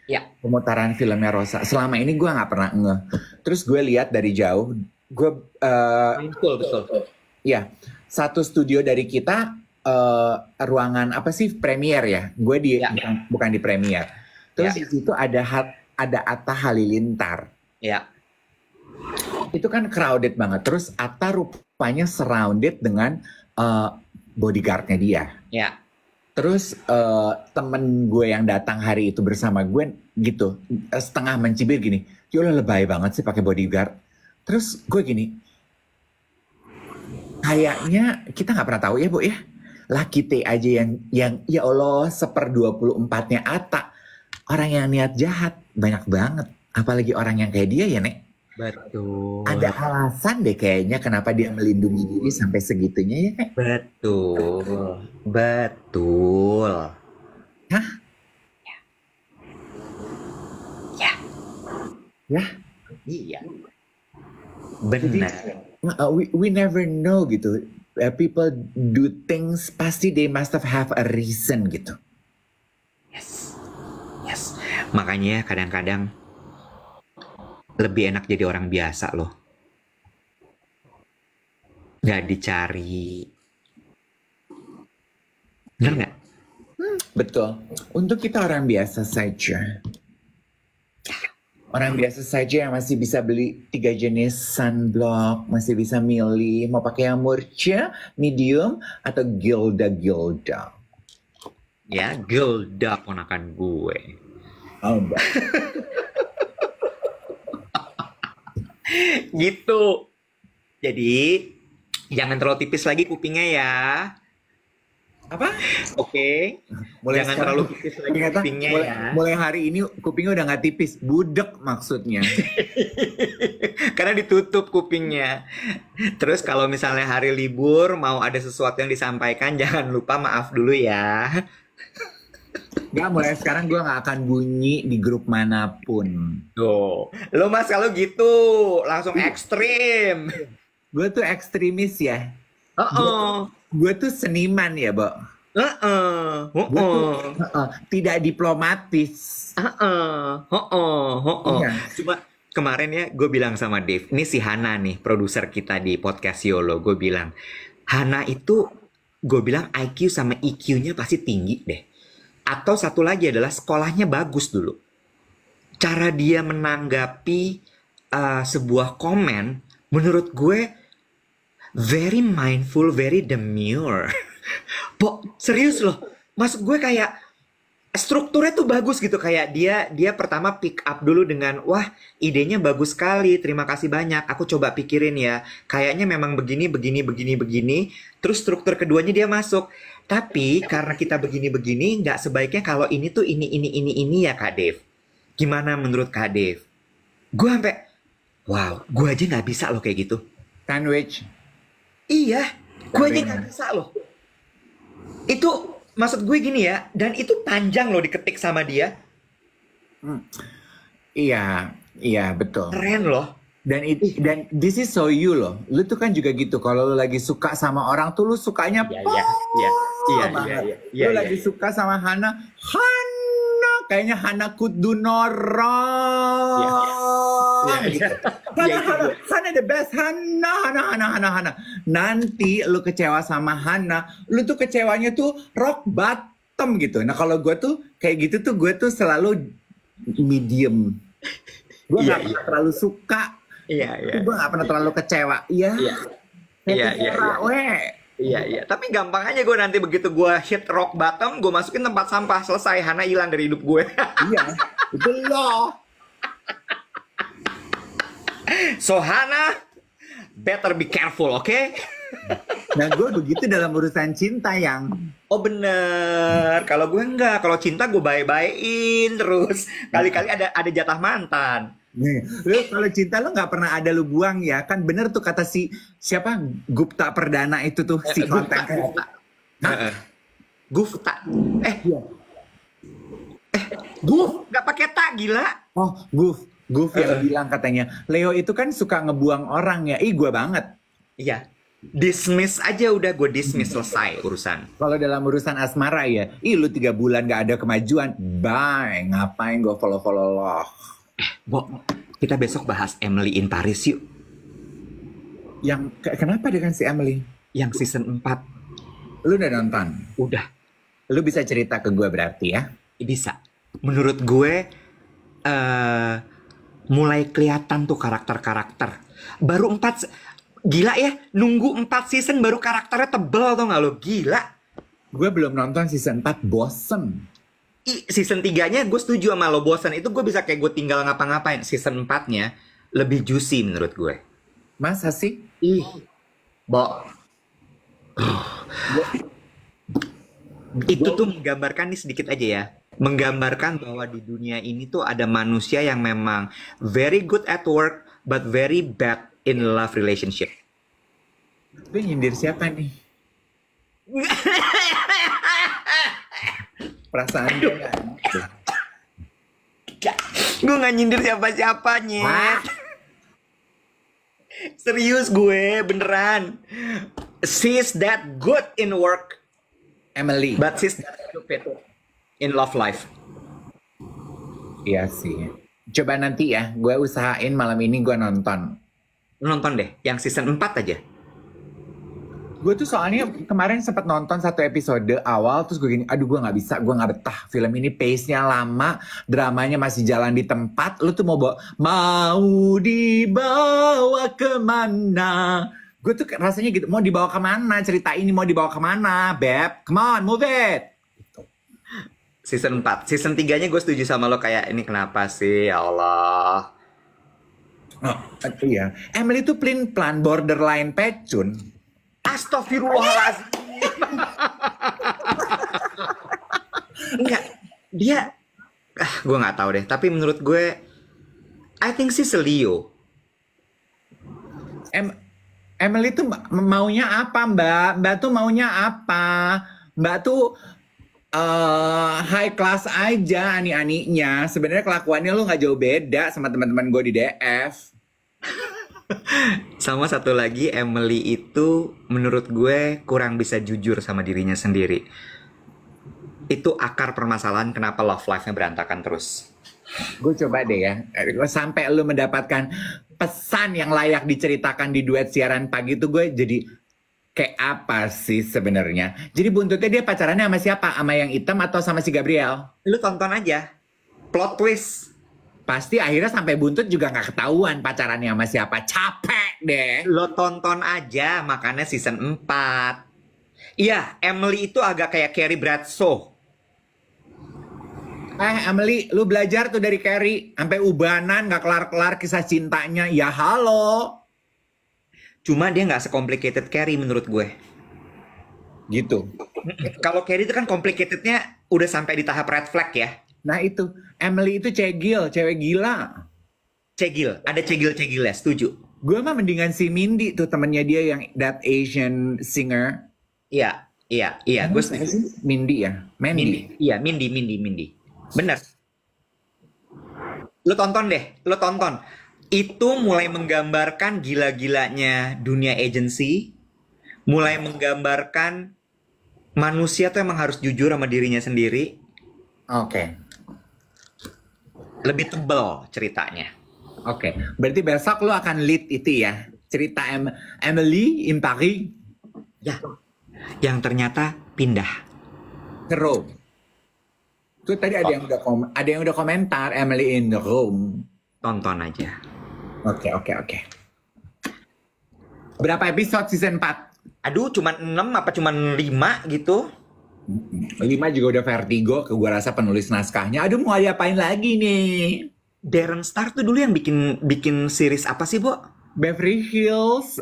Ya. Pemutaran filmnya Rosa. Selama ini gue nggak pernah Terus gue lihat dari jauh, gue betul. ya. Satu studio dari kita ruangan apa sih premier ya? Gue bukan di premier. Terus di situ ada Atta Halilintar. Ya. Itu kan crowded banget. Terus Atta rupanya surrounded dengan bodyguardnya dia. Ya. Terus temen gue yang datang hari itu bersama gue gitu setengah mencibir gini, "Yolah lebay banget sih pakai bodyguard." Terus gue gini, kayaknya kita nggak pernah tahu ya, Bu ya. Laki T aja yang ya Allah 1/24-nya Atta. Orang yang niat jahat banyak banget. Apalagi orang yang kayak dia ya, Nek. Betul. Ada alasan deh kayaknya kenapa dia melindungi diri sampai segitunya ya, Nek. Betul. Hah? Ya. Iya. Benar. We never know gitu. People do things pasti they must have a reason gitu. Yes. Makanya kadang-kadang lebih enak jadi orang biasa loh. Gak dicari. Bener nggak? Betul. Untuk kita orang biasa saja. Orang biasa saja yang masih bisa beli 3 jenis sunblock, masih bisa milih mau pakai yang murca, medium, atau Gilda. Ya, Gilda ponakan gue. Oh, enggak. Gitu. Jadi, jangan terlalu tipis lagi kupingnya ya. Apa? Oke. Jangan terlalu tipis lagi kupingnya ya. Mulai hari ini kupingnya udah nggak tipis, budek maksudnya. Karena ditutup kupingnya. Terus kalau misalnya hari libur mau ada sesuatu yang disampaikan, jangan lupa maaf dulu ya. Nggak, mulai sekarang gue nggak akan bunyi di grup manapun. Tuh, lo mas kalau gitu langsung ekstrim. Gue tuh ekstremis ya. Oh. Gue tuh seniman ya, Bo. Tidak diplomatis. Iya. Cuma kemarin ya gue bilang sama Dave, ini si Hana nih, produser kita di podcast Yolo, gue bilang, Hana itu, gue bilang IQ sama EQ-nya pasti tinggi deh. Atau satu lagi adalah sekolahnya bagus dulu. Cara dia menanggapi sebuah komen, menurut gue very mindful, very demure. Serius loh. Maksud gue kayak strukturnya tuh bagus gitu, kayak dia pertama pick up dulu dengan wah, idenya bagus sekali, terima kasih banyak, aku coba pikirin ya, kayaknya memang begini begini begini begini, terus struktur keduanya dia masuk, tapi karena kita begini begini nggak sebaiknya kalau ini tuh ini ya Kak Dev, gimana menurut Kak Dev? Gue sampai wow, gue aja nggak bisa loh kayak gitu. Sandwich. Iya, gue aja nggak bisa loh. Itu maksud gue gini ya, dan itu panjang loh diketik sama dia. Iya, iya betul. Keren loh. Dan this is so you loh. Lu tuh kan juga gitu. Kalau lu lagi suka sama orang tuh lu sukanya banget. Lu lagi suka sama Hana, kayaknya Hana Kudunoro. Hana the best, Hana. Nanti lu kecewa sama Hana, lu tuh kecewanya tuh rock bottom gitu. Nah kalau gue tuh kayak gitu tuh gue tuh selalu medium. Gue nggak pernah terlalu suka. Gue nggak pernah terlalu kecewa. Iya. Tapi gampang aja gue nanti begitu gue hit rock bottom, gue masukin tempat sampah, selesai, Hana hilang dari hidup gue. Iya, itu loh. So Hana, better be careful, oke? Okay? Nah gue begitu dalam urusan cinta yang. Oh bener, kalau gue enggak, kalau cinta gue bye-byein terus. Kali-kali ada jatah mantan. Nih, lu kalau cinta lu nggak pernah ada lu buang ya, kan bener tuh kata siapa Gupta Perdana itu tuh si konten. Gupta. Guf, nggak pakai tak, gila. Oh, Guf yang bilang katanya, Leo itu kan suka ngebuang orang ya. Ih, gue banget. Iya. Dismiss aja udah, gue dismiss, selesai urusan. Kalau dalam urusan asmara ya, lu 3 bulan gak ada kemajuan. Bye, ngapain gue follow-follow lo. Bo, kita besok bahas Emily in Paris yuk. Yang, kenapa dengan si Emily? Yang season 4. Lu udah nonton? Udah. Lu bisa cerita ke gue berarti ya? Bisa. Menurut gue, mulai kelihatan tuh karakter-karakter. Baru 4, gila ya, nunggu 4 season baru karakternya tebel tau gak lo, gila. Gue belum nonton season 4, bosen. Season 3-nya gue setuju sama lo, bosen. Itu gue bisa kayak gue tinggal ngapa-ngapain. Season 4-nya lebih juicy menurut gue. Masa sih? Itu tuh menggambarkan nih sedikit aja ya. Menggambarkan bahwa di dunia ini tuh ada manusia yang memang very good at work but very bad in love relationship. Gue nyindir siapa nih? Perasaan gue gak. Gue gak nyindir siapa-siapanya. Serius gue, beneran. She's that good in work, Emily, but she's that stupid in love life. Iya sih. Coba nanti ya, gue usahain malam ini gue nonton. Nonton deh, yang season 4 aja. Gue tuh soalnya kemarin sempat nonton 1 episode awal, terus gue gini, aduh gue gak bisa, gue gak betah. Film ini pace-nya lama, dramanya masih jalan di tempat. Lu tuh mau dibawa kemana? Gue tuh rasanya gitu, mau dibawa kemana? Cerita ini mau dibawa kemana, Beb? Come on, move it! Season 4. Season 3-nya gue setuju sama lo, kayak ini kenapa sih, ya Allah. Oh, iya. Emily tuh plan borderline pecun. Astagfirullahaladzim. Enggak, dia gue nggak tahu deh, tapi menurut gue I think she's a Leo. Emily tuh maunya apa, Mbak? Mbak tuh maunya apa? Mbak tuh high class aja ani-aninya. Sebenarnya kelakuannya lu nggak jauh beda sama teman-teman gue di DF. Sama satu lagi, Emily itu menurut gue kurang bisa jujur sama dirinya sendiri. itu akar permasalahan kenapa love life-nya berantakan terus. Gue coba deh ya, sampai lu mendapatkan pesan yang layak diceritakan di duet siaran pagi itu gue jadi kayak apa sih sebenarnya? Jadi buntutnya dia pacarannya sama siapa? Sama yang hitam atau sama si Gabriel? Lu tonton aja. Plot twist. Pasti akhirnya sampai buntut juga nggak ketahuan pacarannya sama siapa. Capek deh. Lo tonton aja, makanya season 4. Iya, Emily itu agak kayak Carrie Bradshaw. Emily, lu belajar tuh dari Carrie. Sampai ubanan, nggak kelar-kelar kisah cintanya. Ya halo. Cuma dia nggak sekomplikated Carrie menurut gue. Gitu. Kalau Carrie itu kan complicatednya udah sampai di tahap red flag ya. Nah itu, Emily itu cegil, cewek gila. Cegil, ada cegil-cegilnya, setuju. Gue mah mendingan si Mindy tuh temennya dia yang that Asian singer. Iya. Gue setuju. Mindy ya? Mandy. Iya, Mindy. Bener. Lo tonton deh, lo tonton. Itu mulai menggambarkan gila-gilanya dunia agency. Mulai menggambarkan manusia tuh emang harus jujur sama dirinya sendiri. Oke. Lebih tebal ceritanya. Oke. Berarti besok lo akan lead itu ya? Cerita Emily in Paris. Ya. Yang ternyata pindah. Ke Rome. Itu tadi ada yang udah komentar Emily in Rome. Tonton aja. Oke. Berapa episode season 4? Aduh, cuman 6 apa cuman 5 gitu. 5 juga udah vertigo, ke gua rasa penulis naskahnya. Aduh, mau diapain lagi nih? Darren Star tuh dulu yang bikin series apa sih, Bo? Beverly Hills,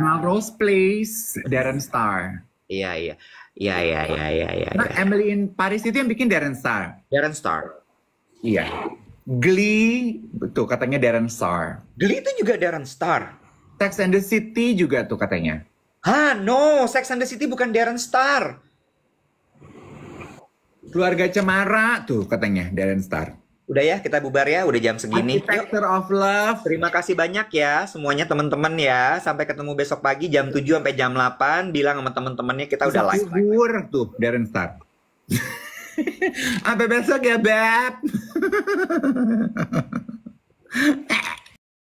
Melrose Place, Darren Star. Iya. Nah, Emily in Paris itu yang bikin Darren Star. Darren Star. Iya. Glee, tuh katanya Darren Star. Glee itu juga Darren Star. Sex and the City juga tuh katanya. No, Sex and the City bukan Darren Star. Keluarga Cemara tuh katanya Darren Star. Udah ya, kita bubar ya, udah jam segini. Architecture of Love. Terima kasih banyak ya semuanya teman-teman ya. Sampai ketemu besok pagi jam 7 sampai jam 8. Bilang sama teman-temannya kita udah live. Tuh Darren Star. Sampai besok ya, Beb.